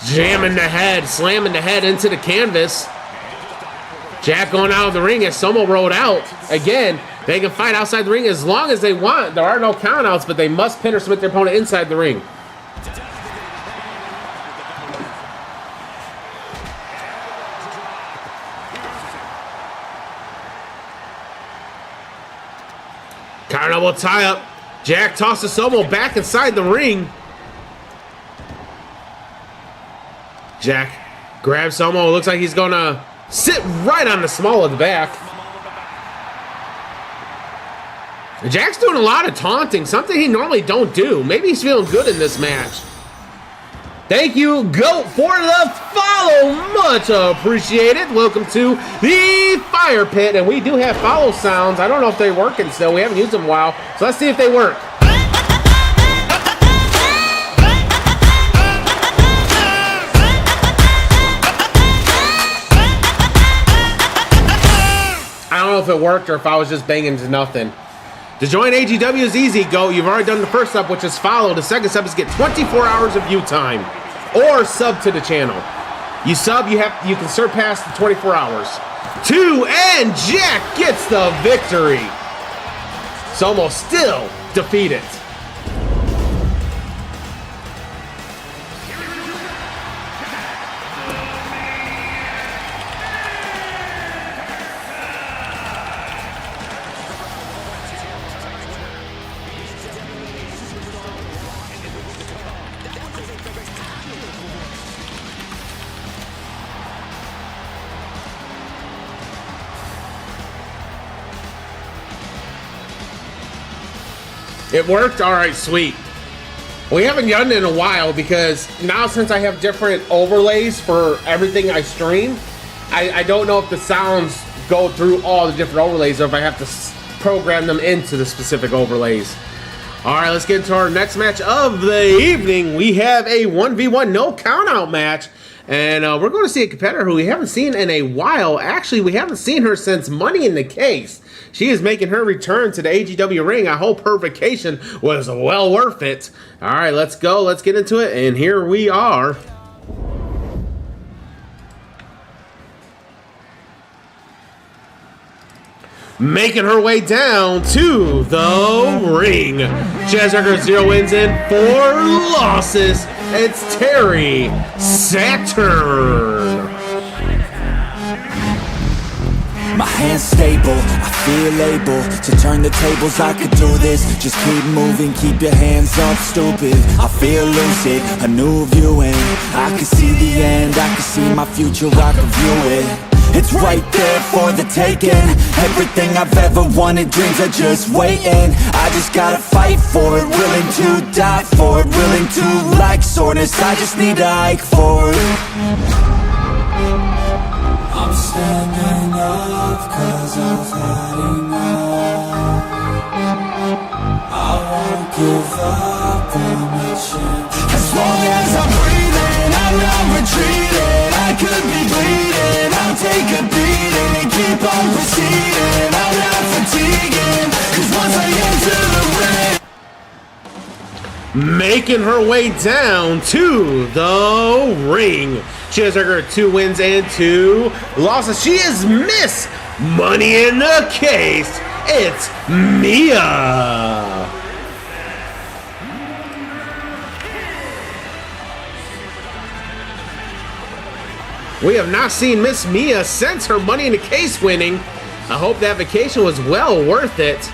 jamming the head, slamming the head into the canvas. Jack going out of the ring as Somo rolled out. Again, they can fight outside the ring as long as they want. There are no countouts, but they must pin or submit their opponent inside the ring. Counter double tie up. Jack tosses Somo back inside the ring. Jack grabs Somo. Looks like he's gonna sit right on the small of the back. Jack's doing a lot of taunting, something he normally don't do. Maybe he's feeling good in this match. Thank you, GOAT, for the follow. Much appreciated. Welcome to the Fire Pit. And we do have follow sounds. I don't know if they're working still. We haven't used them in a while. So let's see if they work. I don't know if it worked or if I was just banging to nothing. To join AGW is easy, GOAT. You've already done the first step, which is follow. The second step is get 24 hours of view time. Or sub to the channel. You sub, you can surpass the 24 hours. 2, and Jack gets the victory. Somo still defeated. It worked? Alright, sweet. We haven't done it in a while because now since I have different overlays for everything I stream, I don't know if the sounds go through all the different overlays or if I have to program them into the specific overlays. Alright, let's get into our next match of the evening. We have a 1v1 no countout match. And we're going to see a competitor who we haven't seen in a while. Actually, we haven't seen her since Money in the Case. She is making her return to the AGW ring. I hope her vacation was well worth it. All right, let's go. Let's get into it. And here we are. making her way down to the ring. She has record 0 wins and 4 losses. It's Terry Saturn. My hands stable, I feel able to turn the tables. I could do this, just keep moving, keep your hands up, stupid. I feel lucid, a new viewing. I can see the end, I can see my future, I can view it. It's right there for the taking. Everything I've ever wanted, dreams are just waiting. I just gotta fight for it, willing to die for it, willing to like soreness, I just need a hike for it. I'm standing up cause I've had enough. I won't give up on the chance. As long as I'm breathing, I'm not retreating. I could be bleeding, I'll take a beating and keep on proceeding. I'm not fatiguing, cause once I enter the ring. Making her way down to the ring. She has record 2 wins and 2 losses. She is Miss Money in the Case. It's Mia. We have not seen Miss Mia since her Money in the Case winning. I hope that vacation was well worth it.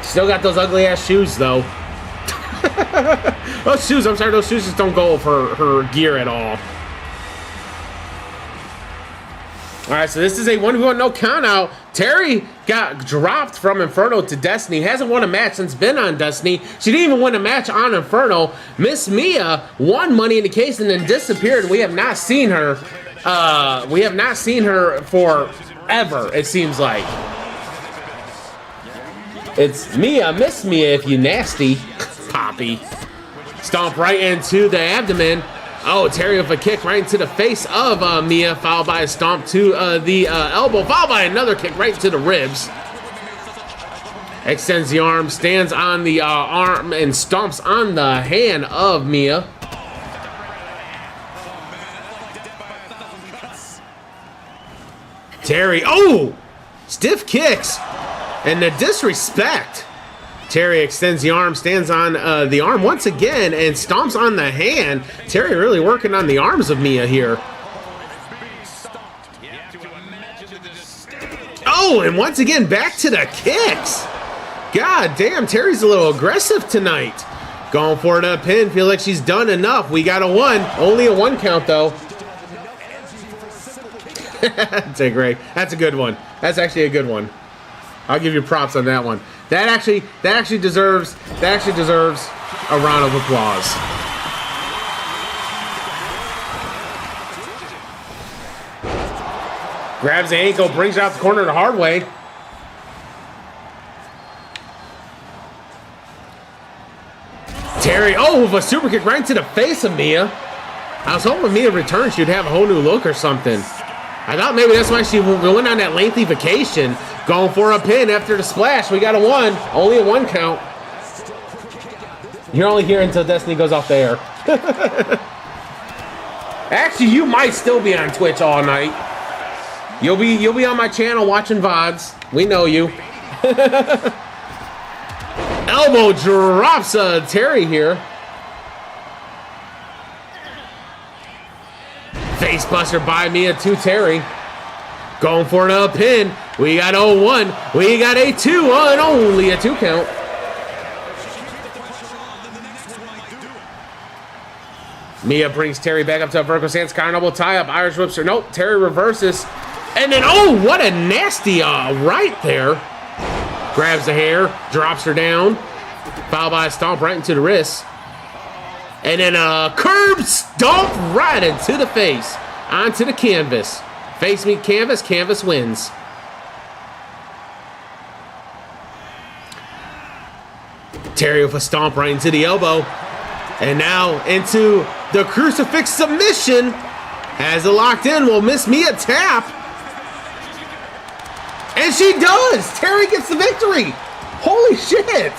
Still got those ugly ass shoes though. Those shoes just don't go for her gear at all. Alright, so this is a 1v1 no count out. Terry got dropped from Inferno to Destiny. Hasn't won a match since been on Destiny. She didn't even win a match on Inferno. Miss Mia won Money in the Case and then disappeared. We have not seen her. We have not seen her forever, it seems like. It's Mia, Miss Mia, if you nasty. Poppy. Stomp right into the abdomen. Oh, Terry with a kick right into the face of Mia, followed by a stomp to the elbow, followed by another kick right to the ribs. Extends the arm, stands on the arm, and stomps on the hand of Mia. Terry, oh! Stiff kicks. And the disrespect. Terry extends the arm, stands on the arm once again, and stomps on the hand. Terry really working on the arms of Mia here. Oh, and once again, back to the kicks. God damn, Terry's a little aggressive tonight. Going for the pin, feel like she's done enough. We got a 1, only a 1 count though. That's a that's a good one. That's actually a good one. I'll give you props on that one. That actually deserves a round of applause. Grabs the ankle, brings it out the corner the hard way. Terry, oh, with a super kick right into the face of Mia. I was hoping when Mia returned, she'd have a whole new look or something. I thought maybe that's why she went on that lengthy vacation. Going for a pin after the splash. We got a 1. Only a 1 count. You're only here until Destiny goes off the air. Actually, you might still be on Twitch all night. You'll be on my channel watching VODs. We know you. Elbow drops Terry here. Face buster by Mia to Terry. Going for a pin. We got a 1. We got a 2 and only a 2 count. Mia brings Terry back up to a vertical stance. Carnival tie up. Irish whips her. Nope. Terry reverses. And then, oh, what a nasty right there. Grabs the hair. Drops her down. Followed by a stomp right into the wrist. And then a curb stomp right into the face. Onto the canvas. Face meet canvas. Canvas wins. Terry with a stomp right into the elbow. And now into the crucifix submission. Has it locked in. Will Miss Mia tap. And she does! Terry gets the victory! Holy shit!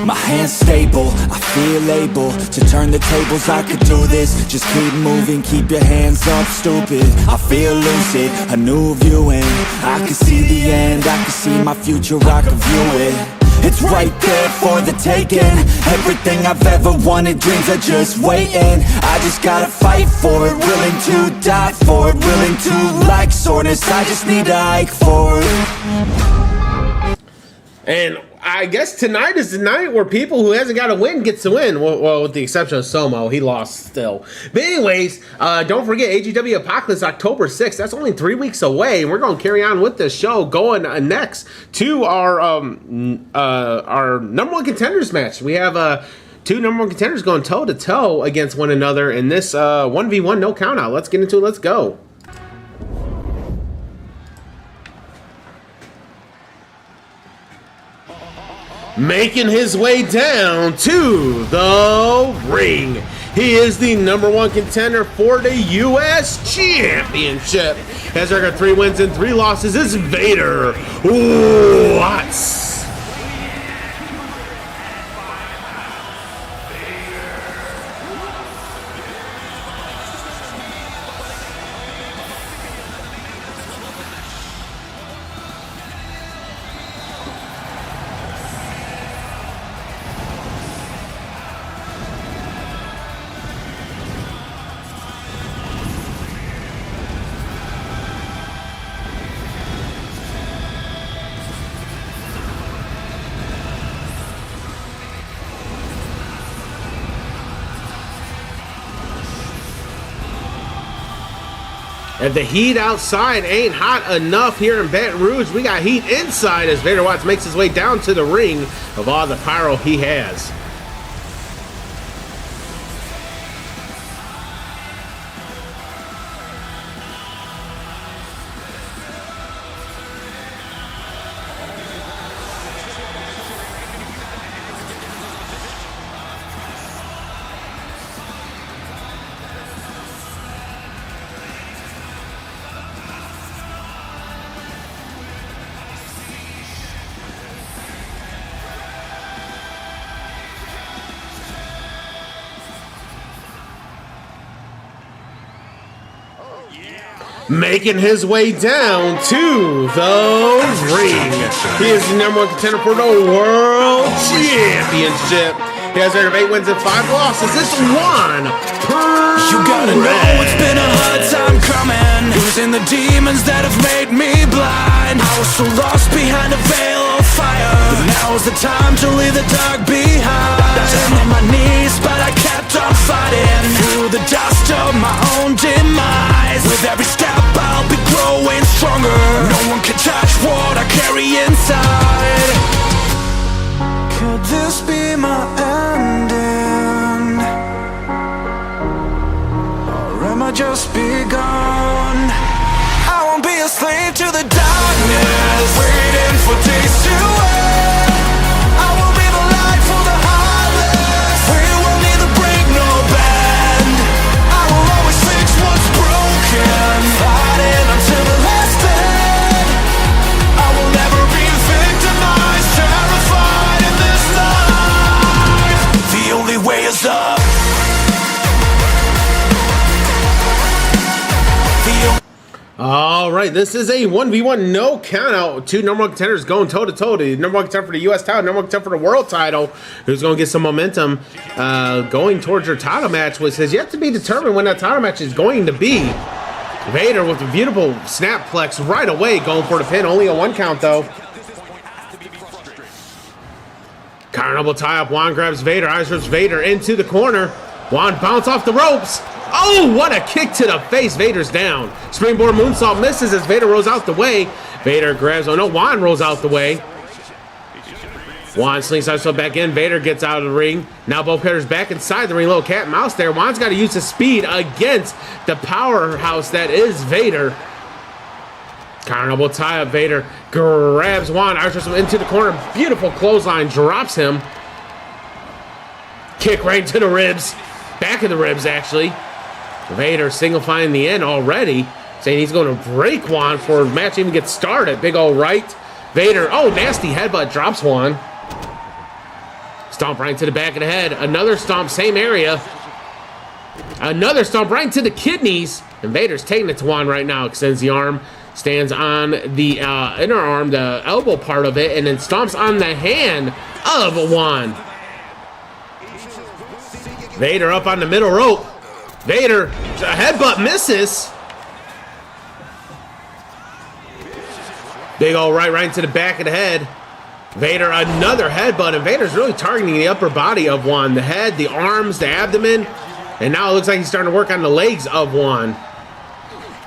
My hands stable, I feel able to turn the tables, I could do this. Just keep moving, keep your hands up, stupid. I feel lucid, a new view and I can see the end, I can see my future, I can view it. It's right there for the taking. Everything I've ever wanted, dreams are just waiting. I just gotta fight for it, willing to die for it, willing to like soreness, I just need to hike for it. And I guess tonight is the night where people who hasn't got a win gets to win. Well, with the exception of Somo, he lost still. But anyways, don't forget AGW Apocalypse October 6th. That's only 3 weeks away, and we're going to carry on with the show, going next to our number one contenders match. We have two number one contenders going toe to toe against one another in this 1v1 no count out. Let's get into it. Let's go. Making his way down to the ring, he is the number one contender for the U.S. Championship. Has record 3 wins and 3 losses. It's Vader Watts. If the heat outside ain't hot enough here in Baton Rouge, we got heat inside as Vader Watts makes his way down to the ring of all the pyro he has. Making his way down to the ring, he is the number one contender for the World Championship. He has a record of 8 wins and 5 losses. It's Juan Perez. You gotta know it's been a hard time coming, losing the demons that have made me blind. I was so lost behind a veil of fire, but now is the time to leave the dark behind. Down on my knees, but I kept on fighting through the dust of my own demise. With every step I'll be growing stronger. No one can touch what I carry inside. Could this be my ending? Or am I just begun? I won't be a slave to the darkness, waiting for days to end. I will be the light for the heartless. We will neither break nor bend. I will always fix what's broken, fighting until the last end. I will never be victimized, terrified in this life. The only way is up. All right, this is a 1v1 no count out. Two number one contenders going toe to toe. The number one contender for the U.S. title, number one contender for the world title, who's going to get some momentum going towards their title match, which has yet to be determined when that title match is going to be. Vader with a beautiful snapplex right away, going for the pin. Only a 1 count though. Carnival tie up. Juan grabs Vader. Eyes rips Vader into the corner. Juan bounce off the ropes. Oh, what a kick to the face. Vader's down. Springboard moonsault misses as Vader rolls out the way. Vader grabs, oh no, Juan rolls out the way. Juan slings himself back in. Vader gets out of the ring. Now both competitors back inside the ring. Little cat and mouse there. Juan's got to use his speed against the powerhouse that is Vader. Carnival tie-up. Vader grabs Juan. Irish him into the corner. Beautiful clothesline. Drops him. Kick right into the ribs. Back of the ribs, actually. Vader signifying the end already. Saying he's going to break Juan before the match even gets started. Big old right. Vader. Oh, nasty headbutt. Drops Juan. Stomp right into the back of the head. Another stomp. Same area. Another stomp right into the kidneys. And Vader's taking it to Juan right now. Extends the arm. Stands on the inner arm, the elbow part of it, and then stomps on the hand of Juan. Vader up on the middle rope. Vader, a headbutt misses. Big old right into the back of the head. Vader, another headbutt, and Vader's really targeting the upper body of Juan. The head, the arms, the abdomen, and now it looks like he's starting to work on the legs of Juan.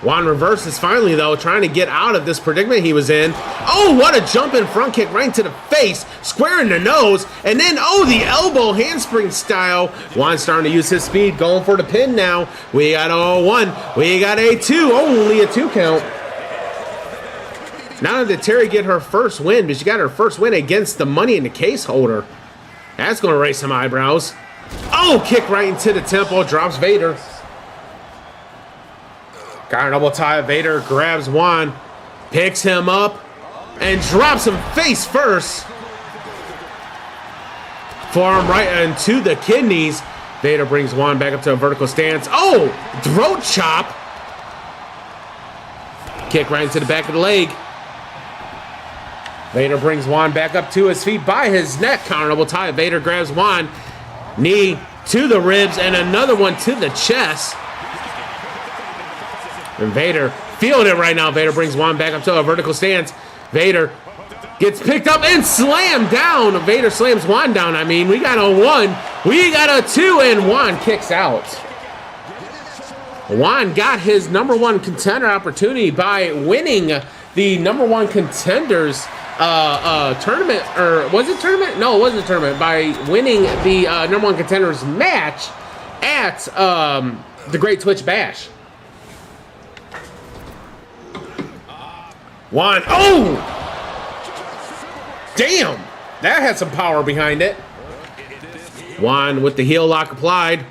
Juan reverses finally, though, trying to get out of this predicament he was in. Oh, what a jumping front kick right into the face, square in the nose, and then, oh, the elbow handspring style. Juan's starting to use his speed, going for the pin now. We got a 1, we got a 2, only a 2 count. Now did Terry get her first win, but she got her first win against the Money in the Case holder. That's going to raise some eyebrows. Oh, kick right into the temple, drops Vader. Carnival tie. Vader grabs Juan, picks him up, and drops him face first. Forearm right into the kidneys. Vader brings Juan back up to a vertical stance. Oh, throat chop. Kick right into the back of the leg. Vader brings Juan back up to his feet by his neck. Carnival tie. Vader grabs Juan. Knee to the ribs and another one to the chest. And Vader feeling it right now. Vader brings Juan back up to a vertical stance. Vader gets picked up and slammed down. Vader slams Juan down. I mean, we got a 1, we got a 2, and Juan kicks out. Juan got his #1 contender opportunity by winning the #1 contenders tournament, or was it tournament? No, it wasn't a tournament. By winning the #1 contenders match at the Great Twitch Bash. Juan, oh! Damn! That had some power behind it. Juan with the heel lock applied.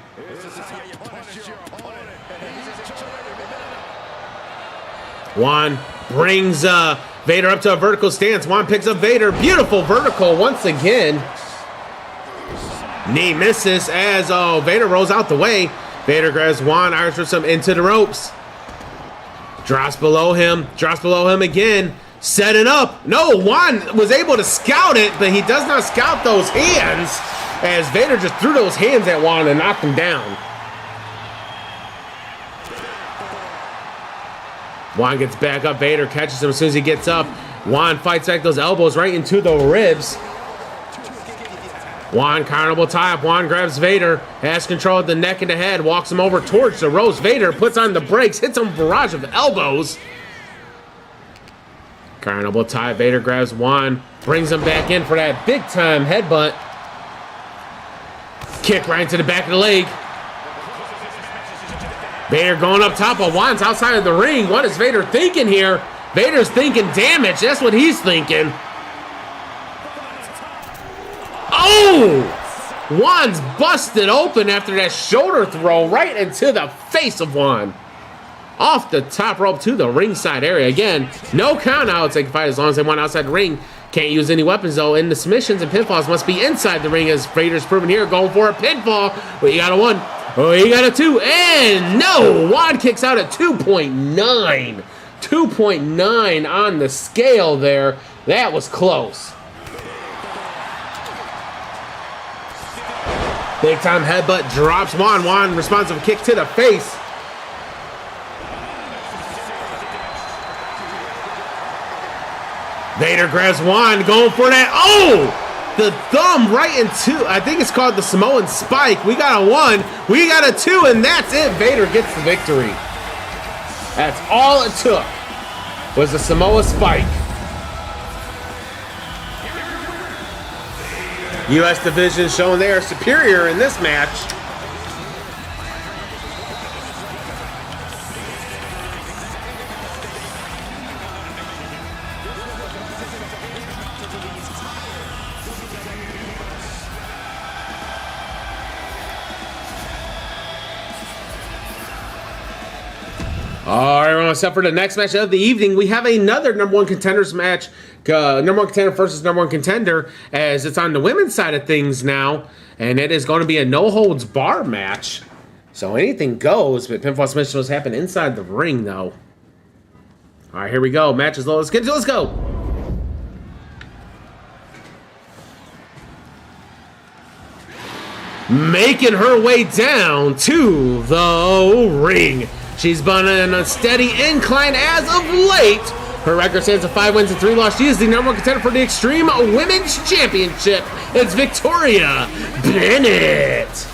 Juan brings Vader up to a vertical stance. Juan picks up Vader. Beautiful vertical once again. Knee misses as Vader rolls out the way. Vader grabs Juan, Irish whips him into the ropes. Drops below him again. Setting up. No, Juan was able to scout it, but he does not scout those hands as Vader just threw those hands at Juan and knocked him down. Juan gets back up. Vader catches him as soon as he gets up. Juan fights back those elbows right into the ribs. Juan, carnival tie-up. Juan grabs Vader, has control of the neck and the head, walks him over towards the ropes. Vader puts on the brakes, hits him a barrage of elbows. Carnival tie. Vader grabs Juan, brings him back in for that big-time headbutt. Kick right into the back of the leg. Vader going up top of Juan's outside of the ring. What is Vader thinking here? Vader's thinking damage. That's what he's thinking. Oh! Juan's busted open after that shoulder throw right into the face of Juan. Off the top rope to the ringside area. Again, no count outs. They can fight as long as they want outside the ring. Can't use any weapons though. And the submissions and pinfalls must be inside the ring, as Vader's proven here. Going for a pinfall. We got a 1. Oh, he got a 2. And no! Juan kicks out at 2.9. 2.9 on the scale there. That was close. Big time headbutt drops Juan. Juan responds with a kick to the face. Vader grabs Juan, going for that. Oh! The thumb right into, I think it's called the Samoan spike. We got a 1, we got a 2, and that's it. Vader gets the victory. That's all it took, was the Samoa spike. U.S. division showing they are superior in this match. All right, everyone, except for the next match of the evening, we have another number one contenders match. Number one contender versus number one contender, as it's on the women's side of things now, and it is going to be a no holds bar match. So anything goes, but pinfall submission was happen inside the ring, though. All right, here we go. Match is low. Let's go. Making her way down to the ring. She's been on a steady incline as of late. Her record stands at 5 wins and 3 losses. She is the number one contender for the Extreme Women's Championship. It's Victoria Bennett.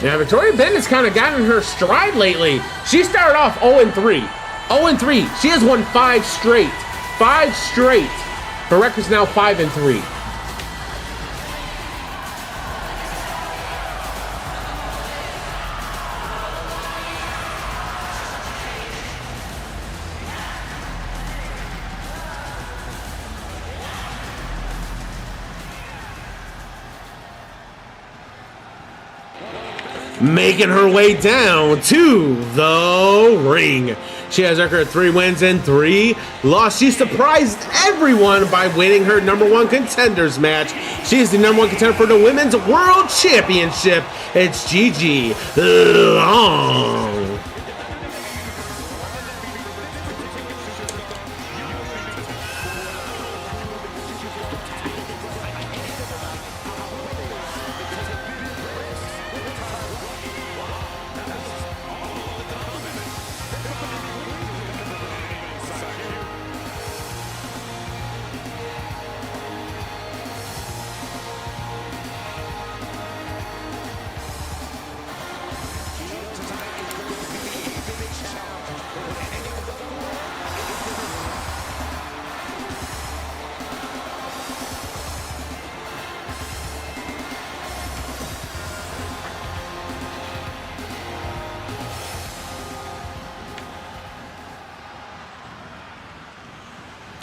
Yeah, Victoria Bennett's kind of gotten her stride lately. She started off 0-3. 0-3. She has won 5 straight. 5 straight. Her record's now 5-3. Making her way down to the ring. She has a record of 3 wins and 3 losses. She surprised everyone by winning her number one contenders match. She is the number one contender for the Women's World Championship. It's Gigi Long.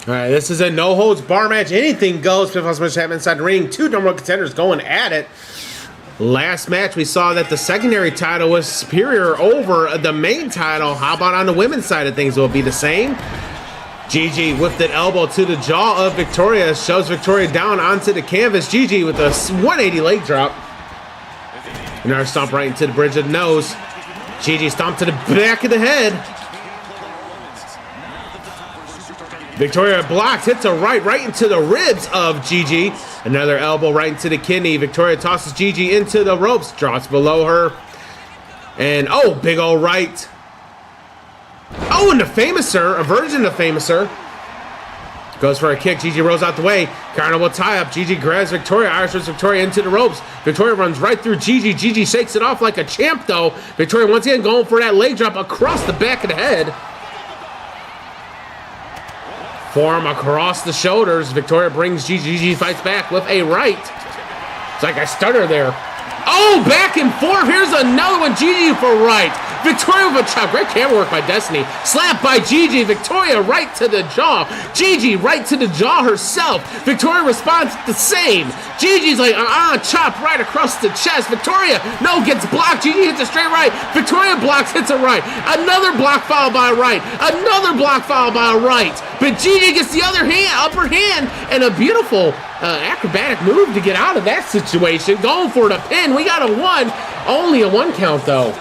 All right, this is a no-holds-bar match. Anything goes. Pinfall submission happen inside the ring. 2 number one contenders going at it. Last match, we saw that the secondary title was superior over the main title. How about on the women's side of things? Will it be the same? Gigi with that elbow to the jaw of Victoria. Shoves Victoria down onto the canvas. Gigi with a 180 leg drop. Another stomp right into the bridge of the nose. Gigi stomp to the back of the head. Victoria blocks, hits a right into the ribs of Gigi. Another elbow right into the kidney. Victoria tosses Gigi into the ropes, drops below her. And, oh, big old right. Oh, and the Famouser, a version of Famouser. Goes for a kick, Gigi rolls out the way. Carnival tie-up, Gigi grabs Victoria, Irish whips Victoria into the ropes. Victoria runs right through Gigi. Gigi shakes it off like a champ, though. Victoria once again going for that leg drop across the back of the head. Forearm across the shoulders. Victoria brings Gigi. Gigi fights back with a right. It's like I stutter there. Oh, back and forth. Here's another one. Gigi for right. Victoria with a chop. Great camera work by Destiny. Slap by Gigi. Victoria right to the jaw. Gigi right to the jaw herself. Victoria responds the same. Gigi's like, chop right across the chest. Victoria, no, gets blocked. Gigi hits a straight right. Victoria blocks, hits a right. Another block followed by a right. Another block followed by a right. But Gigi gets the other hand, upper hand, and a beautiful acrobatic move to get out of that situation. Going for the pin. We got a 1. Only a 1 count, though.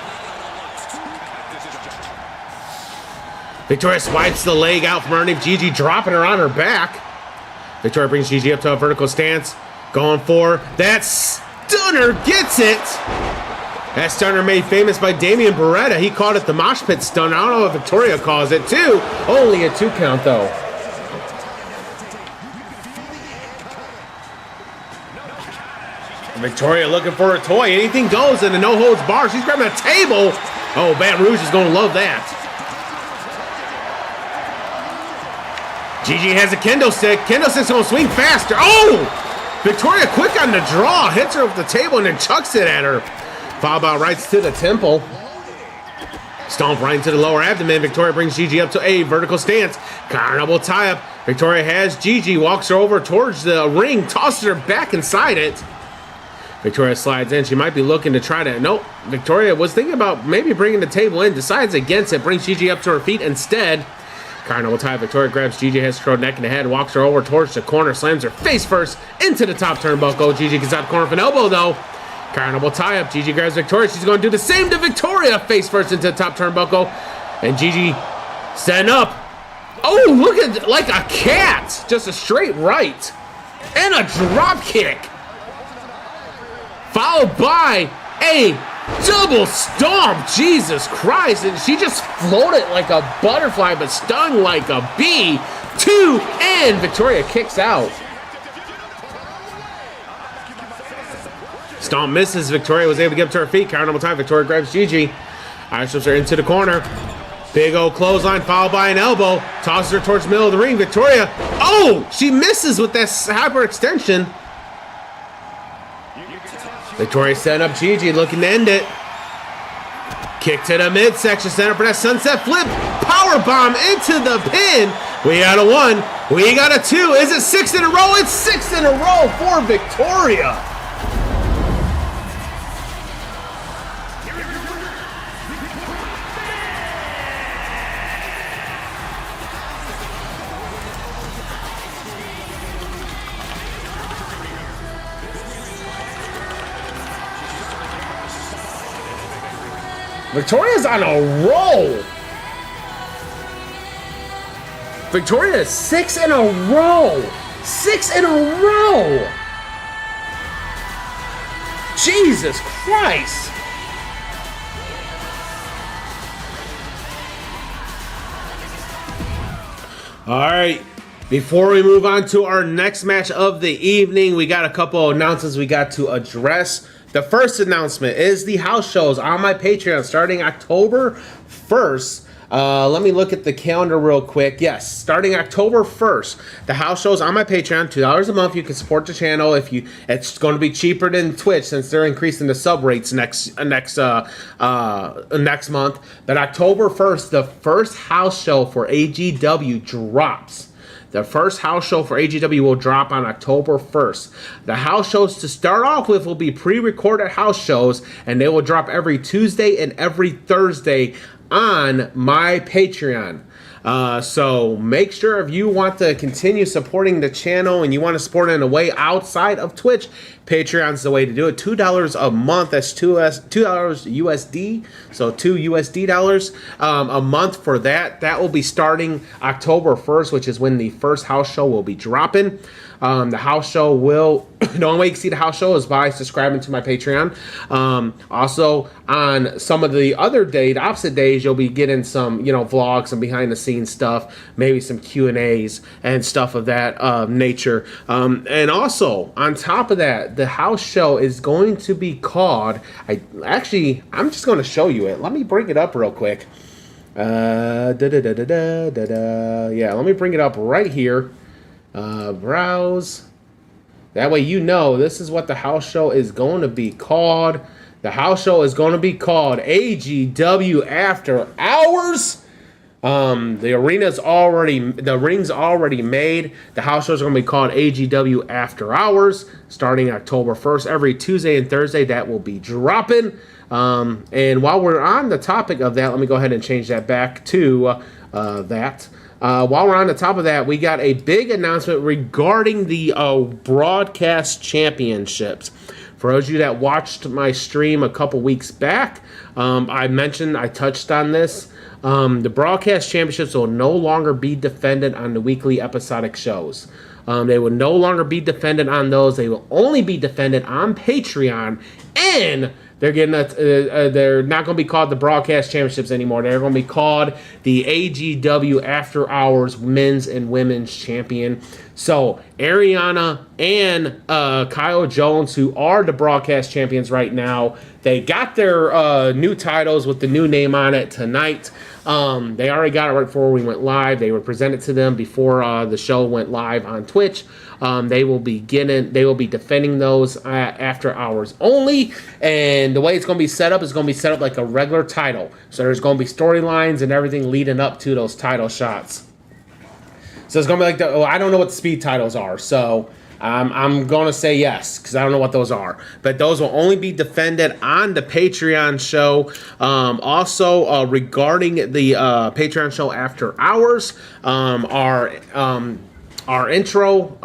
Victoria swipes the leg out from underneath Gigi, dropping her on her back. Victoria brings Gigi up to a vertical stance. Going for that stunner. Gets it. That stunner made famous by Damian Beretta. He called it the mosh pit stunner. I don't know if Victoria calls it, too. Only a 2 count, though. Victoria looking for a toy. Anything goes in the no-holds bar. She's grabbing a table. Oh, Baton Rouge is going to love that. Gigi has a kendo stick. Kendo stick's going to swing faster. Oh! Victoria quick on the draw, hits her with the table and then chucks it at her. Foul ball rights to the temple. Stomp right into the lower abdomen. Victoria brings Gigi up to a vertical stance. Carnival tie-up. Victoria has Gigi, walks her over towards the ring, tosses her back inside it. Victoria slides in. She might be looking to try to... Nope. Victoria was thinking about maybe bringing the table in, decides against it, brings Gigi up to her feet instead. Carnival tie. Victoria grabs Gigi, has her neck in the head, walks her over towards the corner, slams her face first into the top turnbuckle. Gigi gets out the corner with an elbow, though. Carnival tie-up. Gigi grabs Victoria. She's going to do the same to Victoria. Face first into the top turnbuckle. And Gigi setting up. Oh, look at it, like a cat. Just a straight right. And a drop kick. Followed by a double stomp. Jesus Christ. And she just floated like a butterfly but stung like a bee. 2 and Victoria kicks out. Stomp misses. Victoria was able to get up to her feet. Carnival time. Victoria grabs Gigi. Irish her into the corner. Big old clothesline followed by an elbow. Tosses her towards the middle of the ring. Victoria. Oh! She misses with that hyperextension. Victoria setting up Gigi, looking to end it. Kick to the midsection, center for that sunset flip. Power bomb into the pin. We got a 1. We got a 2. Is it 6 in a row? It's 6 in a row for Victoria. Victoria's on a roll. Victoria is 6 in a row. 6 in a row. Jesus Christ. All right. Before we move on to our next match of the evening, we got a couple of announcements we got to address. The first announcement is the house shows on my Patreon starting October 1st. Let me look at the calendar real quick. Yes, starting October 1st, the house shows on my Patreon, $2 a month. You can support the channel. It's going to be cheaper than Twitch since they're increasing the sub rates next month. But October 1st, the first house show for AGW drops. The first house show for AGW will drop on October 1st. The house shows to start off with will be pre-recorded house shows, and they will drop every Tuesday and every Thursday on my Patreon. So make sure if you want to continue supporting the channel and you want to support it in a way outside of Twitch, Patreon's the way to do it. $2 a month, that's $2 USD, so $2 a month for that. That will be starting October 1st, which is when the first house show will be dropping. The house show will, the only way you can see the house show is by subscribing to my Patreon. Also, on some of the other days, the opposite days, you'll be getting some, vlogs, some behind the scenes stuff, maybe some Q&As and stuff of that nature. And also, on top of that, the house show is going to be called, I'm just going to show you it. Let me bring it up real quick. Yeah, let me bring it up right here. Browse. That way this is what the house show is going to be called. The house show is going to be called AGW After Hours. The ring's already made. The house show is going to be called AGW After Hours, starting October 1st. Every Tuesday and Thursday that will be dropping. And while we're on the topic of that, let me go ahead and change that back to that. While we're on the top of that, we got a big announcement regarding the broadcast championships. For those of you that watched my stream a couple weeks back, I touched on this. The broadcast championships will no longer be defended on the weekly episodic shows. They will no longer be defended on those. They will only be defended on Patreon, and they're not going to be called the broadcast championships anymore. They're going to be called the AGW After Hours Men's and Women's Championships. So Ariana and Kyle Jones, who are the broadcast champions right now, they got their new titles with the new name on it tonight. They already got it right before we went live. They were presented to them before the show went live on Twitch. They will be defending those after hours only. And the way it's going to be set up is going to be set up like a regular title. So there's going to be storylines and everything leading up to those title shots. So it's going to be like I don't know what the speed titles are. So I'm going to say yes, because I don't know what those are. But those will only be defended on the Patreon show. Also, regarding the Patreon show after hours, our intro,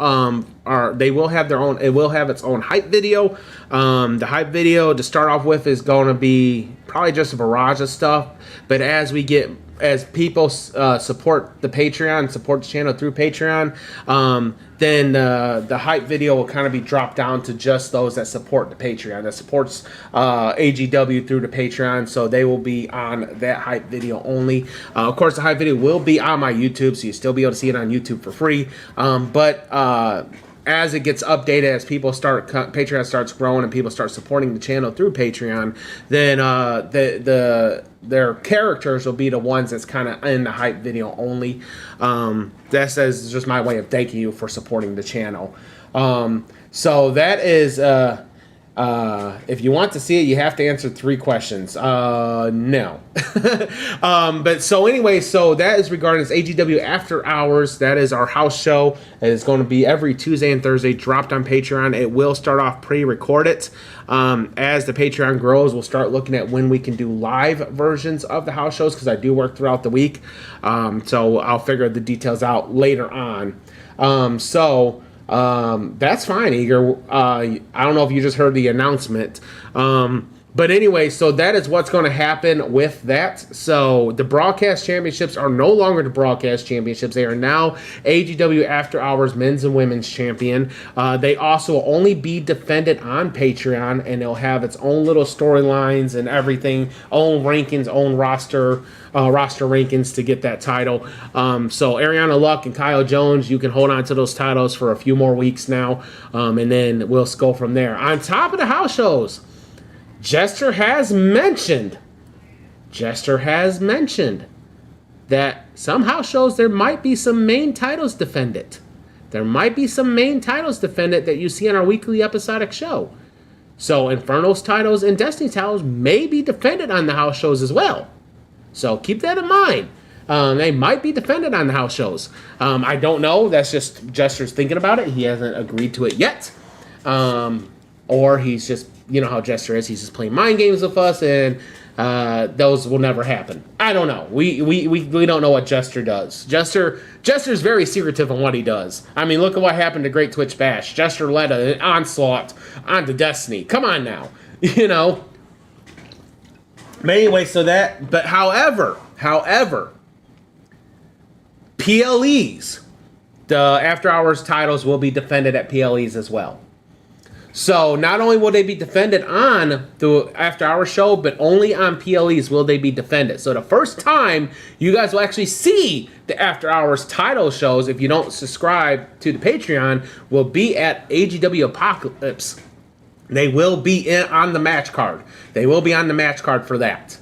they will have their own. It will have its own hype video. The hype video to start off with is going to be probably just a barrage of stuff. But as people support the Patreon, support the channel through Patreon, then the hype video will kind of be dropped down to just those that support the Patreon, that supports AGW through the Patreon. So they will be on that hype video only. Of course, the hype video will be on my YouTube, so you'll still be able to see it on YouTube for free. But as it gets updated, as Patreon starts growing and people start supporting the channel through Patreon, then their characters will be the ones that's kind of in the hype video only. That says just my way of thanking you for supporting the channel. So that is, if you want to see it, you have to answer 3 questions. No. But so anyway, so that is regarding this AGW After Hours. That is our house show. It is going to be every Tuesday and Thursday, dropped on Patreon. It will start off pre-recorded. As the Patreon grows, we'll start looking at when we can do live versions of the house shows, because I do work throughout the week. So I'll figure the details out later on. That's fine, Eager. I don't know if you just heard the announcement. But anyway, so that is what's going to happen with that. So the broadcast championships are no longer the broadcast championships. They are now AGW After Hours Men's and Women's Champion. They also will only be defended on Patreon, and it'll have its own little storylines and everything, own rankings, own roster rankings to get that title. So Ariana Luck and Kyle Jones, you can hold on to those titles for a few more weeks now, and then we'll go from there. On top of the house shows, Jester has mentioned that some house shows there might be some main titles defended. There might be some main titles defended that you see on our weekly episodic show. So Inferno's titles and Destiny titles may be defended on the house shows as well. So keep that in mind. They might be defended on the house shows. I don't know. That's just Jester's thinking about it. He hasn't agreed to it yet. Or he's just, you know how Jester is. He's just playing mind games with us, and those will never happen. I don't know. We don't know what Jester does. Jester's very secretive on what he does. I mean, look at what happened to Great Twitch Bash. Jester led an onslaught onto Destiny. Come on now. You know. But anyway, however, PLEs, the After Hours titles will be defended at PLEs as well. So not only will they be defended on the After Hours show, but only on PLEs will they be defended. So the first time you guys will actually see the After Hours title shows, if you don't subscribe to the Patreon, will be at AGW Apocalypse. They will be on the match card. They will be on the match card for that.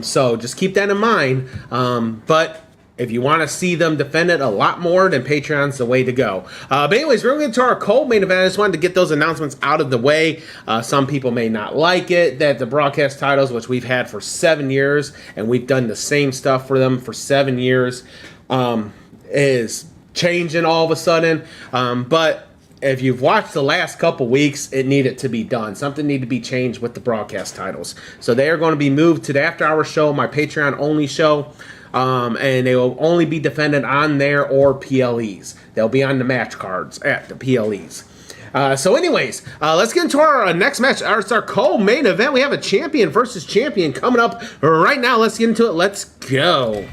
So just keep that in mind. But if you want to see them defend it a lot more, then Patreon's the way to go. But anyways, we're going to get to our co-main event. I just wanted to get those announcements out of the way. Some people may not like it, that the broadcast titles, which we've had for 7 years, and we've done the same stuff for them for 7 years, is changing all of a sudden. But if you've watched the last couple weeks, it needed to be done. Something needed to be changed with the broadcast titles. So they are going to be moved to the After Hours show, my Patreon-only show. And they will only be defended on there or PLEs. They'll be on the match cards at the PLEs. So anyways, let's get into our next match. It's our co-main event. We have a champion versus champion coming up right now. Let's get into it. Let's go.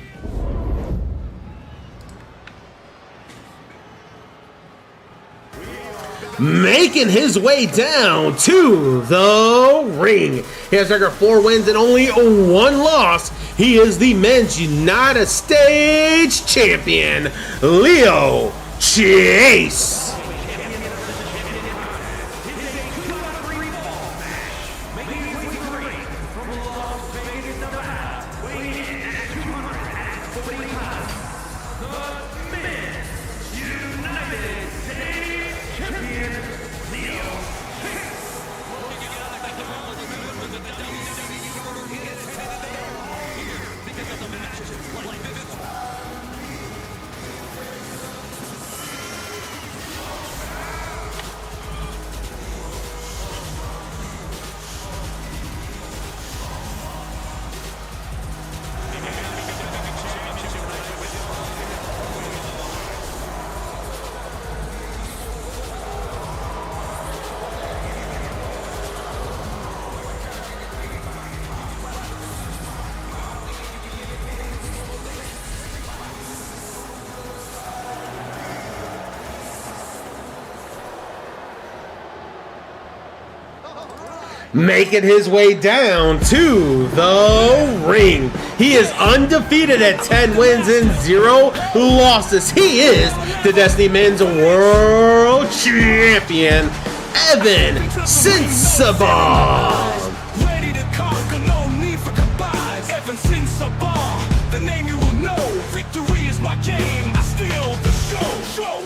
Making his way down to the ring. He has record 4 wins and only 1 loss. He is the Men's United States Champion, Leo Chase. Making his way down to the ring. He is undefeated at 10 wins and 0 losses. He is the Destiny Men's World Champion, Evan Sinsabon. Ready to conquer, no need for goodbyes. Evan Sinsabon, the name you will know. Victory is my game. I steal the show.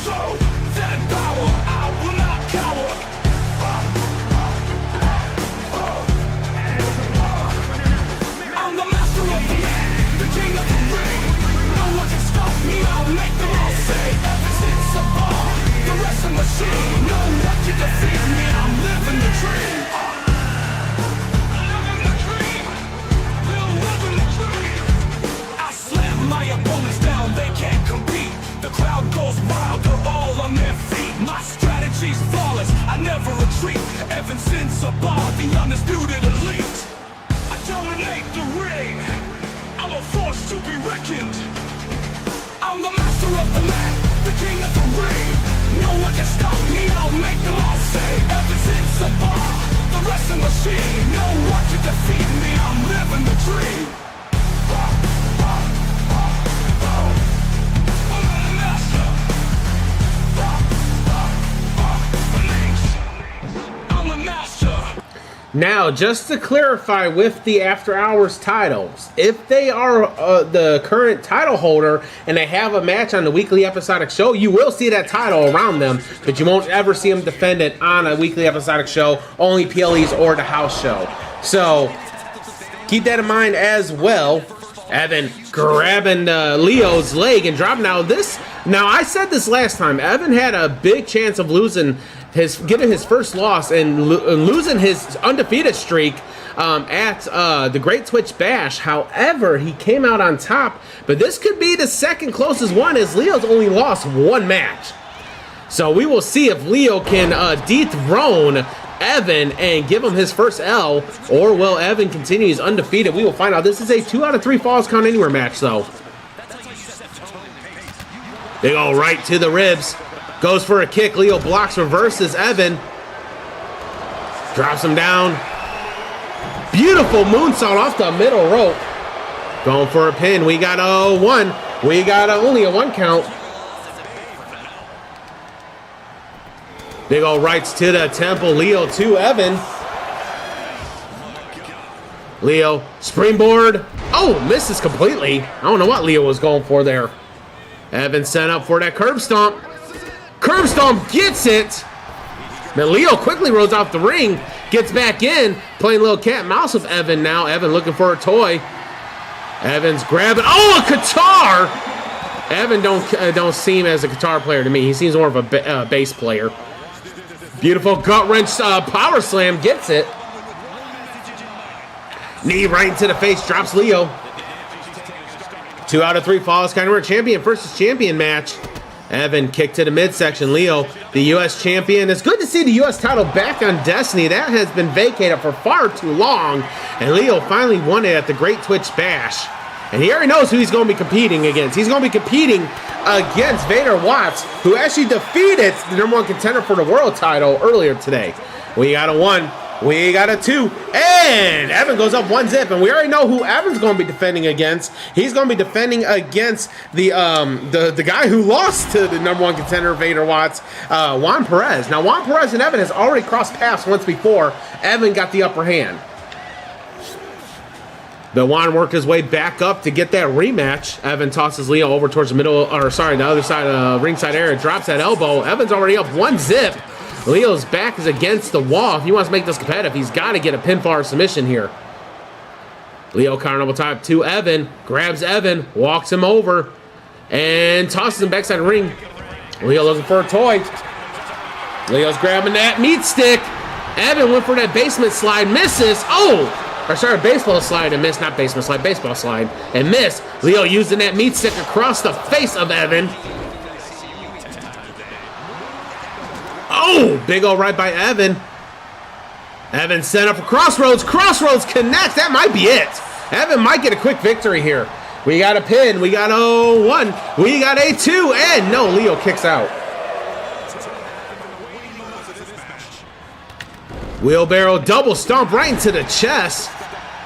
So that power, I will not cower. I'm the master of the land, the king of the ring. No one can stop me, I'll make them all say Evan Sinsabon, the wrestling machine. No one can defeat me, I'm living the dream. Living the dream. We're living the dream. I slam my opponents down, they can't compete. The crowd goes wild, they're all on their feet. My strategy's flawless, I never retreat. Evan Sinsabon, the undisputed elite. I dominate the ring, I'm a force to be reckoned. I'm the master of the land, the king of the ring. No one can stop me, I'll make them all say Evan Sinsabon, the wrestling machine. No one can defeat me, I'm living the dream. I'm the master. Now, just to clarify with the After Hours titles, if they are the current title holder and they have a match on the weekly episodic show, you will see that title around them, but you won't ever see them defend it on a weekly episodic show, only PLEs or the house show. So, keep that in mind as well. Evan grabbing Leo's leg and dropping. Now, I said this last time, Evan had a big chance of getting his first loss and losing his undefeated streak at the Great Twitch Bash. However, he came out on top, but this could be the second closest one, as Leo's only lost one match. So we will see if Leo can dethrone Evan and give him his first L, or will Evan continue his undefeated? We will find out. This is a 2 out of 3 falls count anywhere match, though. They go right to the ribs. Goes for a kick. Leo blocks, reverses Evan. Drops him down. Beautiful moonsault off the middle rope. Going for a pin. We got a 1. We got only a 1 count. Big ol' rights to the temple. Leo to Evan. Leo, springboard. Oh, misses completely. I don't know what Leo was going for there. Evan set up for that curb stomp. Curb stomp gets it. But Leo quickly rolls off the ring. Gets back in. Playing little cat and mouse with Evan now. Evan looking for a toy. Evan's grabbing. Oh, a guitar. Evan don't seem as a guitar player to me. He seems more of a bass player. Beautiful gut wrench power slam, gets it. Knee right into the face, drops Leo. 2 out of 3 falls. Kind of a champion versus champion match. Evan kick to the midsection. Leo, the U.S. champion. It's good to see the U.S. title back on Destiny. That has been vacated for far too long. And Leo finally won it at the Great Twitch Bash. And he already knows who he's going to be competing against. He's going to be competing against Vader Watts, who actually defeated the #1 contender for the world title earlier today. We got a 1. We got a 2, and Evan goes up 1-zip, and we already know who Evan's going to be defending against. He's going to be defending against the guy who lost to the #1 contender, Vader Watts, Juan Perez. Now, Juan Perez and Evan has already crossed paths once before. Evan got the upper hand. But Juan worked his way back up to get that rematch. Evan tosses Leo over towards the middle, or sorry, the other side of ringside area, drops that elbow. Evan's already up 1-zip. Leo's back is against the wall. If he wants to make this competitive, he's got to get a pinfall or submission here. Leo counter type to Evan. Grabs Evan. Walks him over. And tosses him backside the ring. Leo looking for a toy. Leo's grabbing that meat stick. Evan went for that basement slide. Misses. Oh! Or sorry, baseball slide and missed. Not basement slide. Baseball slide. And missed. Leo using that meat stick across the face of Evan. Oh, big ol' right by Evan. Evan set up for Crossroads. Crossroads connects. That might be it. Evan might get a quick victory here. We got a pin. We got a 1. We got a 2. And no, Leo kicks out. Wheelbarrow double stomp right into the chest.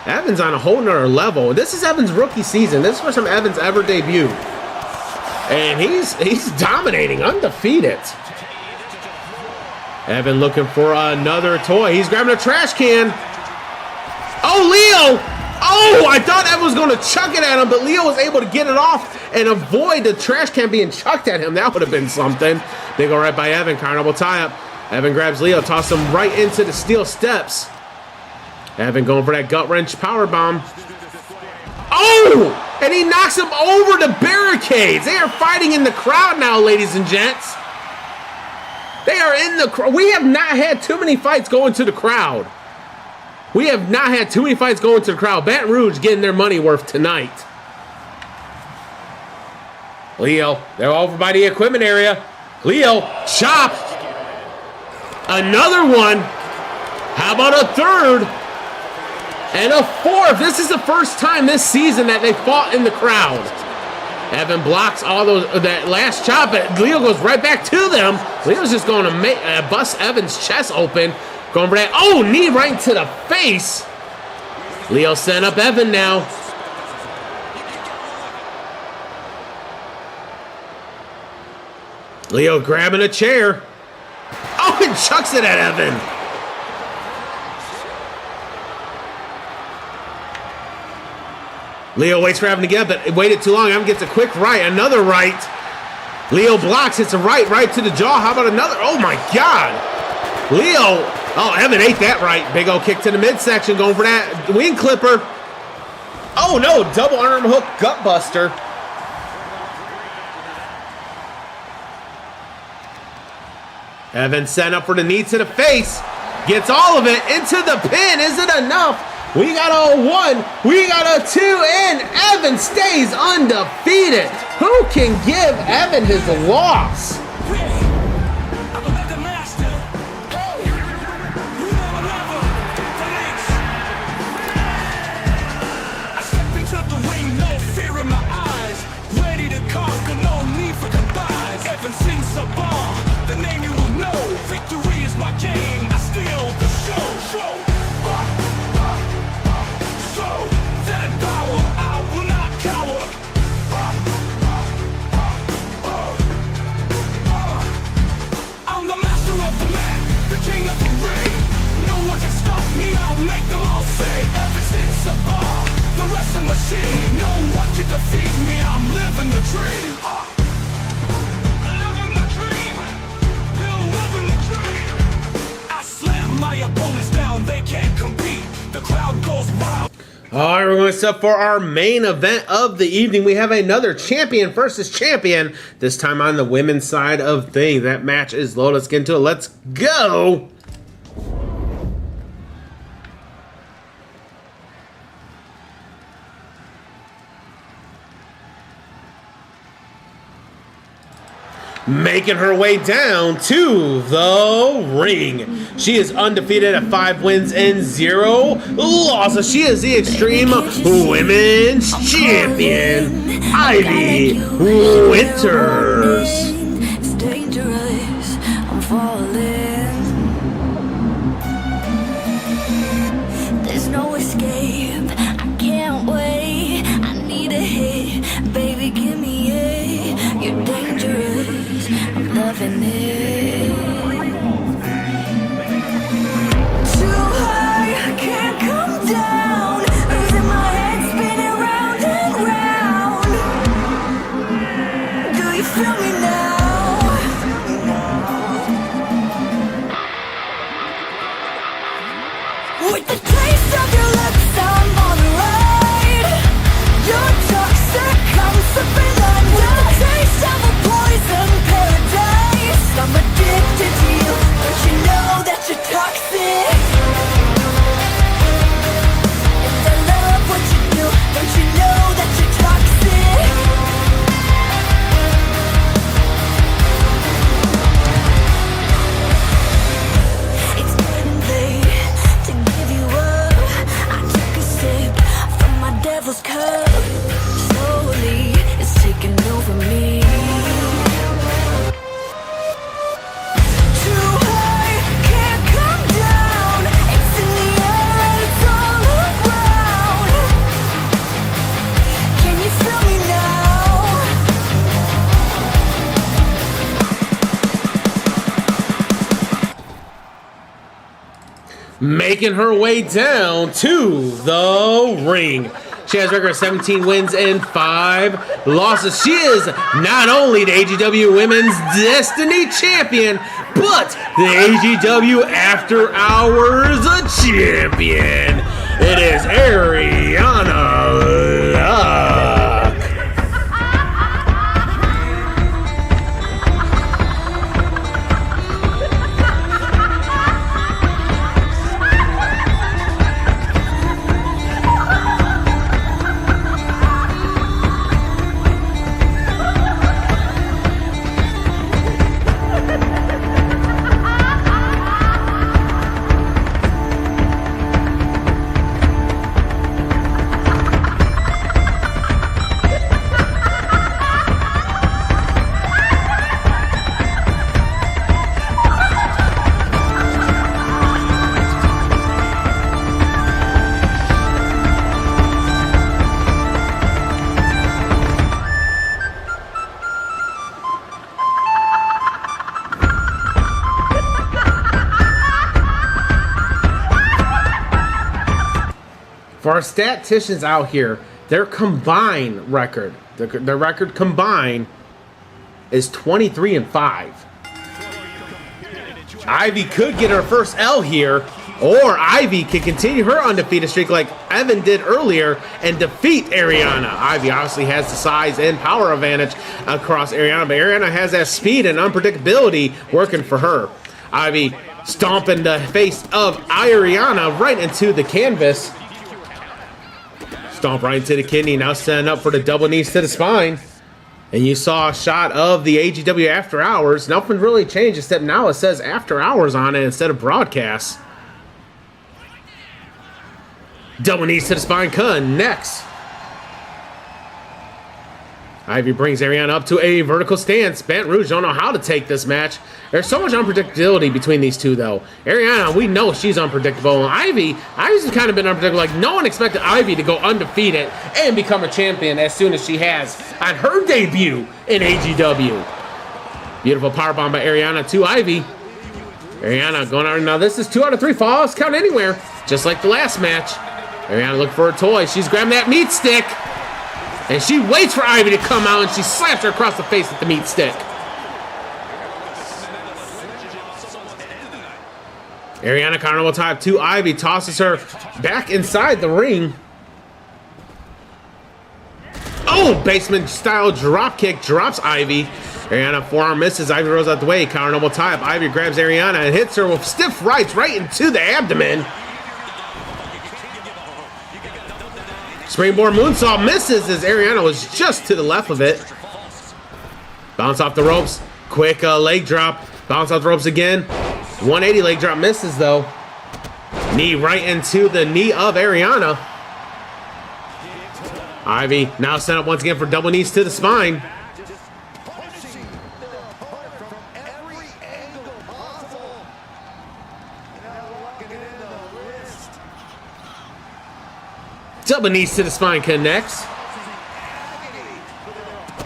Evan's on a whole nother level. This is Evan's rookie season. This is the first time Evan's ever debuted. And he's dominating, undefeated. Evan looking for another toy. He's grabbing a trash can. Oh, Leo! Oh, I thought Evan was going to chuck it at him, but Leo was able to get it off and avoid the trash can being chucked at him. That would have been something. They go right by Evan. Carnival tie-up. Evan grabs Leo, tosses him right into the steel steps. Evan going for that gut-wrench powerbomb. Oh! And he knocks him over the barricades. They are fighting in the crowd now, ladies and gents. They are in the crowd. We have not had too many fights going to the crowd. We have not had too many fights going to the crowd. Baton Rouge getting their money worth tonight. Leo, they're over by the equipment area. Leo, chop. Another one. How about a third? And a fourth. This is the first time this season that they fought in the crowd. Evan blocks all those that last chop, but Leo goes right back to them. Leo's just going to bust Evan's chest open. Going for that. Oh, knee right into the face. Leo setting up Evan now. Leo grabbing a chair. Oh, and chucks it at Evan. Leo waits for Evan to get up, but it waited too long. Evan gets a quick right, another right. Leo blocks, hits a right to the jaw. How about another? Oh my God. Leo, oh, Evan ate that right. Big old kick to the midsection, going for that wing clipper. Oh no, double arm hook gut buster. Evan setting up for the knee to the face. Gets all of it into the pin. Is it enough? We got a 1, we got a 2, and Evan stays undefeated. Who can give Evan his loss? I step into the ring, no fear in my eyes. Ready to conquer, no need for goodbyes. Evan sings a bar, the name you will know. Victory is my game, I steal the show. Make them all say everything's a bar. The wrestling machine, no one can defeat me. I'm living the dream. Living the dream. Still living the dream. I slam my opponents down, they can't compete. The crowd goes wild. All right, we're going to set up for our main event of the evening. We have another champion versus champion, this time on the women's side of things. That match is low. Let's get into it. Let's go. Making her way down to the ring. She is undefeated at 5 wins and 0 losses. She is the Extreme Women's Champion, Ivy Winters. It's dangerous, I'm falling. devil's cup slowly is taking over me. Too high, can't come down. It's in the air, it's all around. Can you feel me now? Making her way down to the ring. She has a record of 17 wins and 5 losses. She is not only the AGW Women's Destiny Champion, but the AGW After Hours Champion. It is Ariana Luck. For our statisticians out here, their combined record, their record combined is 23 and 5. Ivy could get her first L here, or Ivy can continue her undefeated streak like Evan did earlier and defeat Ariana. Ivy obviously has the size and power advantage across Ariana, but Ariana has that speed and unpredictability working for her. Ivy stomping the face of Ariana right into the canvas. Stomp right into the kidney, now setting up for the double knees to the spine. And you saw a shot of the AGW After Hours. Nothing really changed except now it says After Hours on it instead of broadcast. Double knees to the spine connects. Ivy brings Ariana up to a vertical stance. Baton Rouge don't know how to take this match. There's so much unpredictability between these two, though. Ariana, we know she's unpredictable. And Ivy's kind of been unpredictable. Like, no one expected Ivy to go undefeated and become a champion as soon as she has on her debut in AGW. Beautiful powerbomb by Ariana to Ivy. Ariana going out. Now, this is 2 out of 3 falls. Count anywhere. Just like the last match. Ariana looking for a toy. She's grabbing that meat stick. And she waits for Ivy to come out, and she slaps her across the face with the meat stick. Ariana Carnival type 2. Ivy tosses her back inside the ring. Oh, basement style drop kick drops Ivy. Ariana forearm misses. Ivy rolls out the way. Carnival type. Ivy grabs Ariana and hits her with stiff rights right into the abdomen. Springboard moonsault misses as Ariana was just to the left of it. Bounce off the ropes. Quick leg drop. Bounce off the ropes again. 180 leg drop misses though. Knee right into the knee of Ariana. Ivy now set up once again for double knees to the spine. Double knees to the spine connects.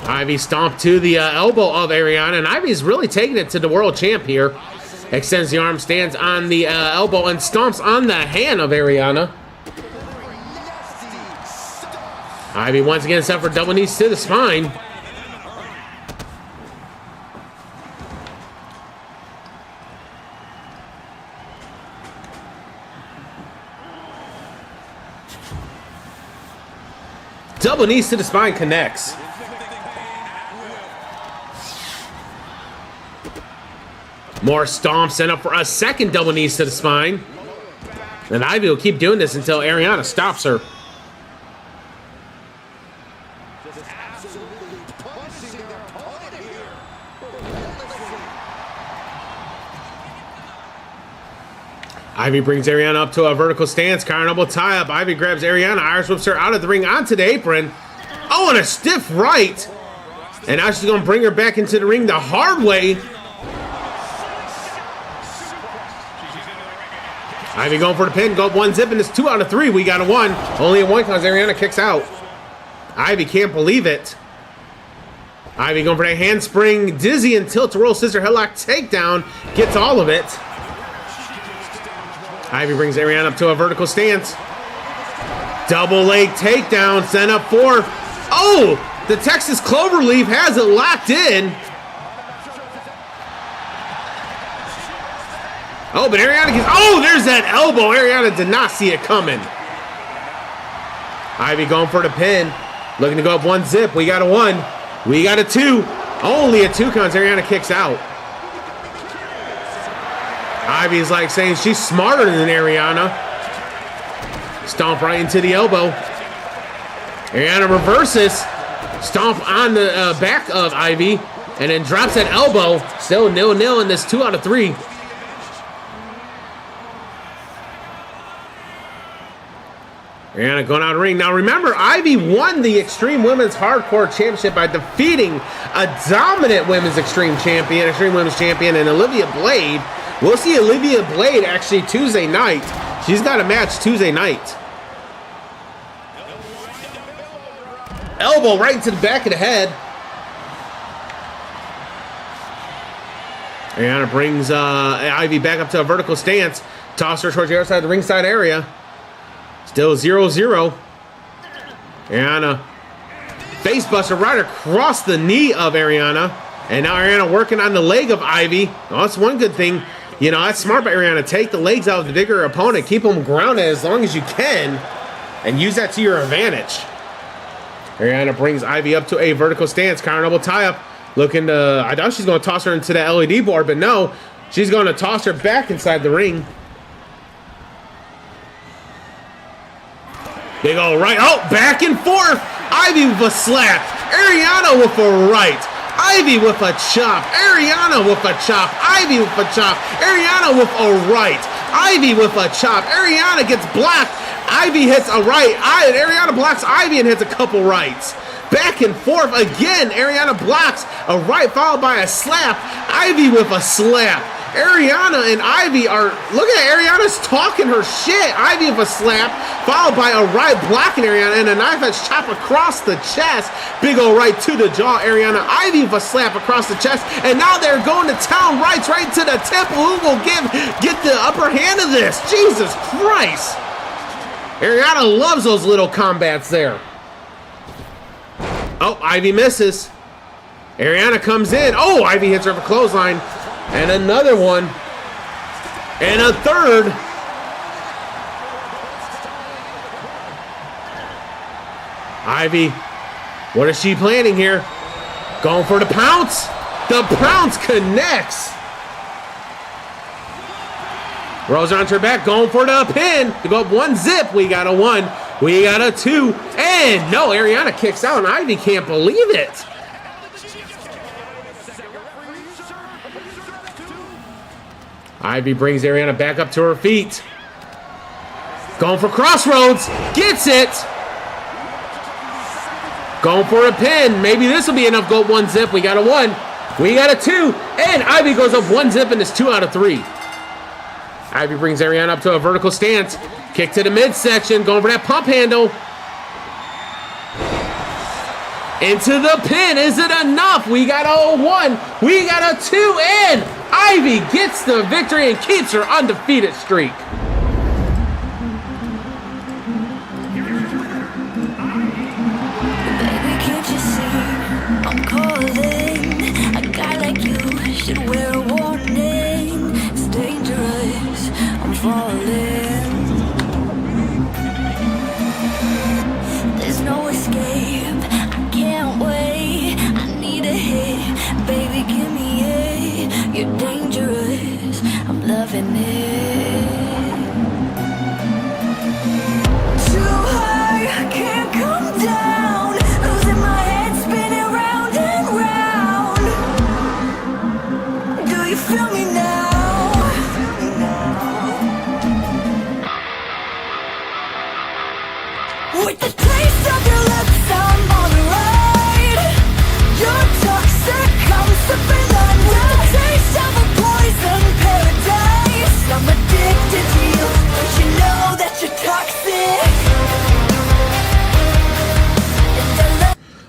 Ivy stomped to the elbow of Ariana, and Ivy's really taking it to the world champ here. Extends the arm, stands on the elbow, and stomps on the hand of Ariana. Ivy once again set for double knees to the spine. Double knees to the spine connects. More stomps, set up for a second double knees to the spine. And Ivy will keep doing this until Ariana stops her. Ivy brings Ariana up to a vertical stance. Car double tie up. Ivy grabs Ariana. Irish whips her out of the ring onto the apron. Oh, and a stiff right. And now she's going to bring her back into the ring the hard way. Ivy going for the pin. Go up 1 zip, and it's 2 out of 3. We got a 1. Only a 1 because Ariana kicks out. Ivy can't believe it. Ivy going for that handspring, dizzy and tilt to roll scissor headlock takedown. Gets all of it. Ivy brings Ariana up to a vertical stance. Double leg takedown, sent up 4. Oh, the Texas Cloverleaf has it locked in. Oh, but Ariana gets, oh, there's that elbow. Ariana did not see it coming. Ivy going for the pin. Looking to go up 1 zip. We got a 1. We got a 2. Only a 2 counts. Ariana kicks out. Ivy's like saying she's smarter than Ariana. Stomp right into the elbow. Ariana reverses. Stomp on the back of Ivy. And then drops that elbow. Still 0-0 in this 2 out of 3. Ariana going out of the ring. Now remember, Ivy won the Extreme Women's Hardcore Championship by defeating a dominant Women's Extreme Women's Champion, and Olivia Blade. We'll see Olivia Blade actually Tuesday night. She's got a match Tuesday night. Elbow right into the back of the head. Ariana brings Ivy back up to a vertical stance. Toss her towards the other side of the ringside area. Still 0-0. Ariana face buster right across the knee of Ariana. And now Ariana working on the leg of Ivy. Oh, that's one good thing. You know, that's smart by Ariana. Take the legs out of the bigger opponent. Keep them grounded as long as you can. And use that to your advantage. Ariana brings Ivy up to a vertical stance. Counter double tie up. Looking to, I thought she's going to toss her into the LED board. But no, she's going to toss her back inside the ring. They go right, oh, back and forth. Ivy with a slap. Ariana with a right. Ivy with a chop. Ariana with a chop. Ivy with a chop. Ariana with a right. Ivy with a chop. Ariana gets blocked. Ivy hits a right. Ariana blocks Ivy and hits a couple rights. Back and forth again. Ariana blocks a right followed by a slap. Ivy with a slap. Ariana and Ivy are, look at Ariana's talking her shit. Ivy with a slap, followed by a right blocking Ariana, and a knife edge chop across the chest. Big ol' right to the jaw. Ariana, Ivy with a slap across the chest, and now they're going to town rights right to the temple. Who will get the upper hand of this? Jesus Christ. Ariana loves those little combats there. Oh, Ivy misses. Ariana comes in. Oh, Ivy hits her with a clothesline. And another one. And a third. Ivy, what is she planning here? Going for the pounce. The pounce connects. Rolls onto her back, going for the pin. To go up 1 zip. We got a 1. We got a 2. And no, Ariana kicks out, and Ivy can't believe it. Ivy brings Ariana back up to her feet. Going for crossroads. Gets it. Going for a pin. Maybe this will be enough. Go 1 zip. We got a 1. We got a 2. And Ivy goes up 1 zip and it's 2 out of 3. Ivy brings Ariana up to a vertical stance. Kick to the midsection. Going for that pump handle. Into the pin. Is it enough? We got a 1. We got a 2. And Ivy gets the victory and keeps her undefeated streak. Baby, can't you see I'm calling? A guy like you should wear a warning. It's dangerous, I'm falling. There's no escape, I can't wait. I need a hit, baby, give me it. You're dangerous, I'm loving it. Too high, I can't come down. Losing my head, spinning round and round. Do you feel me now? taste of your lips, I'm on the ride. You're toxic, I'm sipping on with the taste of a poison paradise. I'm addicted to you, don't you know that you're toxic?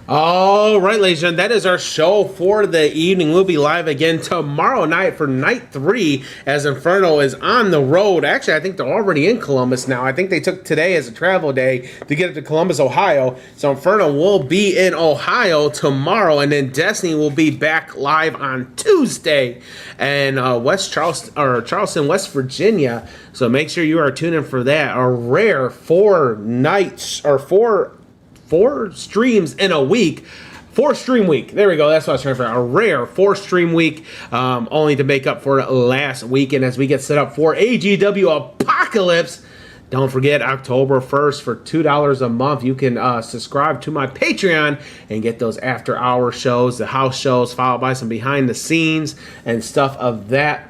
All right, ladies and gentlemen, that is our show for the evening. We'll be live again tomorrow night for night 3 as Inferno is on the road. Actually, I think they're already in Columbus now. I think they took today as a travel day to get up to Columbus, Ohio. So Inferno will be in Ohio tomorrow, and then Destiny will be back live on Tuesday in Charleston, West Virginia. So make sure you are tuning in for that. A rare 4 streams in a week. 4-stream week. There we go. That's what I was trying for. A rare 4-stream week, only to make up for last weekend as we get set up for AGW Apocalypse. Don't forget, October 1st for $2 a month, you can subscribe to my Patreon and get those after-hour shows, the house shows, followed by some behind the scenes and stuff of that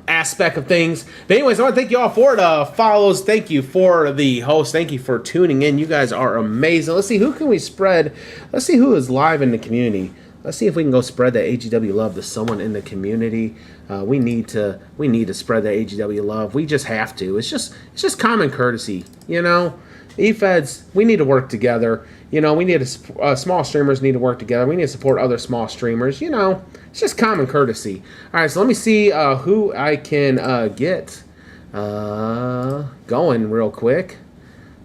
aspect of things. But anyways, I want to thank you all for the follows. Thank you for the host. Thank you for tuning in. You guys are amazing. Let's see, who can we spread? Let's see who is live in the community. Let's see if we can go spread the AGW love to someone in the community. We need to spread the AGW love. We just have to. It's just common courtesy, you know. EFEDs, we need to work together. You know, we need small streamers need to work together. We need to support other small streamers. You know, it's just common courtesy. All right, so let me see who I can get going real quick.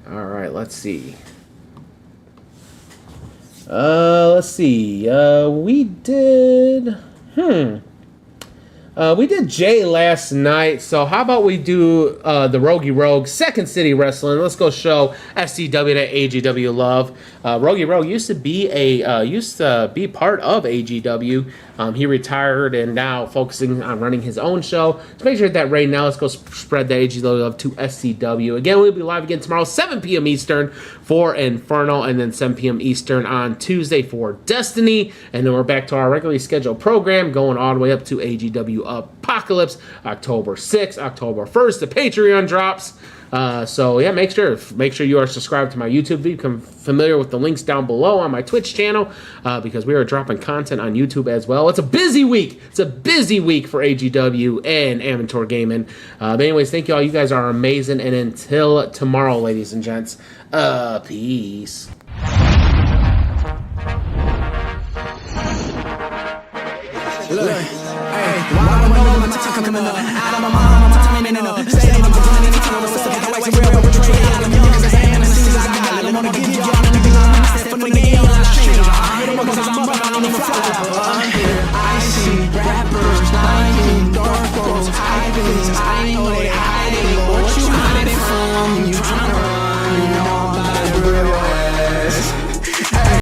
All right, let's see. We did. We did Jay last night, so how about we do the Rogie Rogue, Second City Wrestling. Let's go show SCW to AGW love. Rogie Rogue used to be part of AGW. He retired and now focusing on running his own show. So make sure that right now. Let's go spread the AGW love to SCW. Again, we'll be live again tomorrow, 7 p.m. Eastern for Inferno, and then 7 p.m. Eastern on Tuesday for Destiny. And then we're back to our regularly scheduled program, going all the way up to AGW Apocalypse, October 6th, October 1st. The Patreon drops. So yeah, make sure you are subscribed to my YouTube. Become familiar with the links down below on my Twitch channel because we are dropping content on YouTube as well. It's a busy week. It's a busy week for AGW and Amateur Gaming. But anyways, thank you all. You guys are amazing. And until tomorrow, ladies and gents, peace. Look, hey, why do I know my time coming up? Out of my mind, my time ain't enough. Stay in the beginning, anytime I was stuck at the way.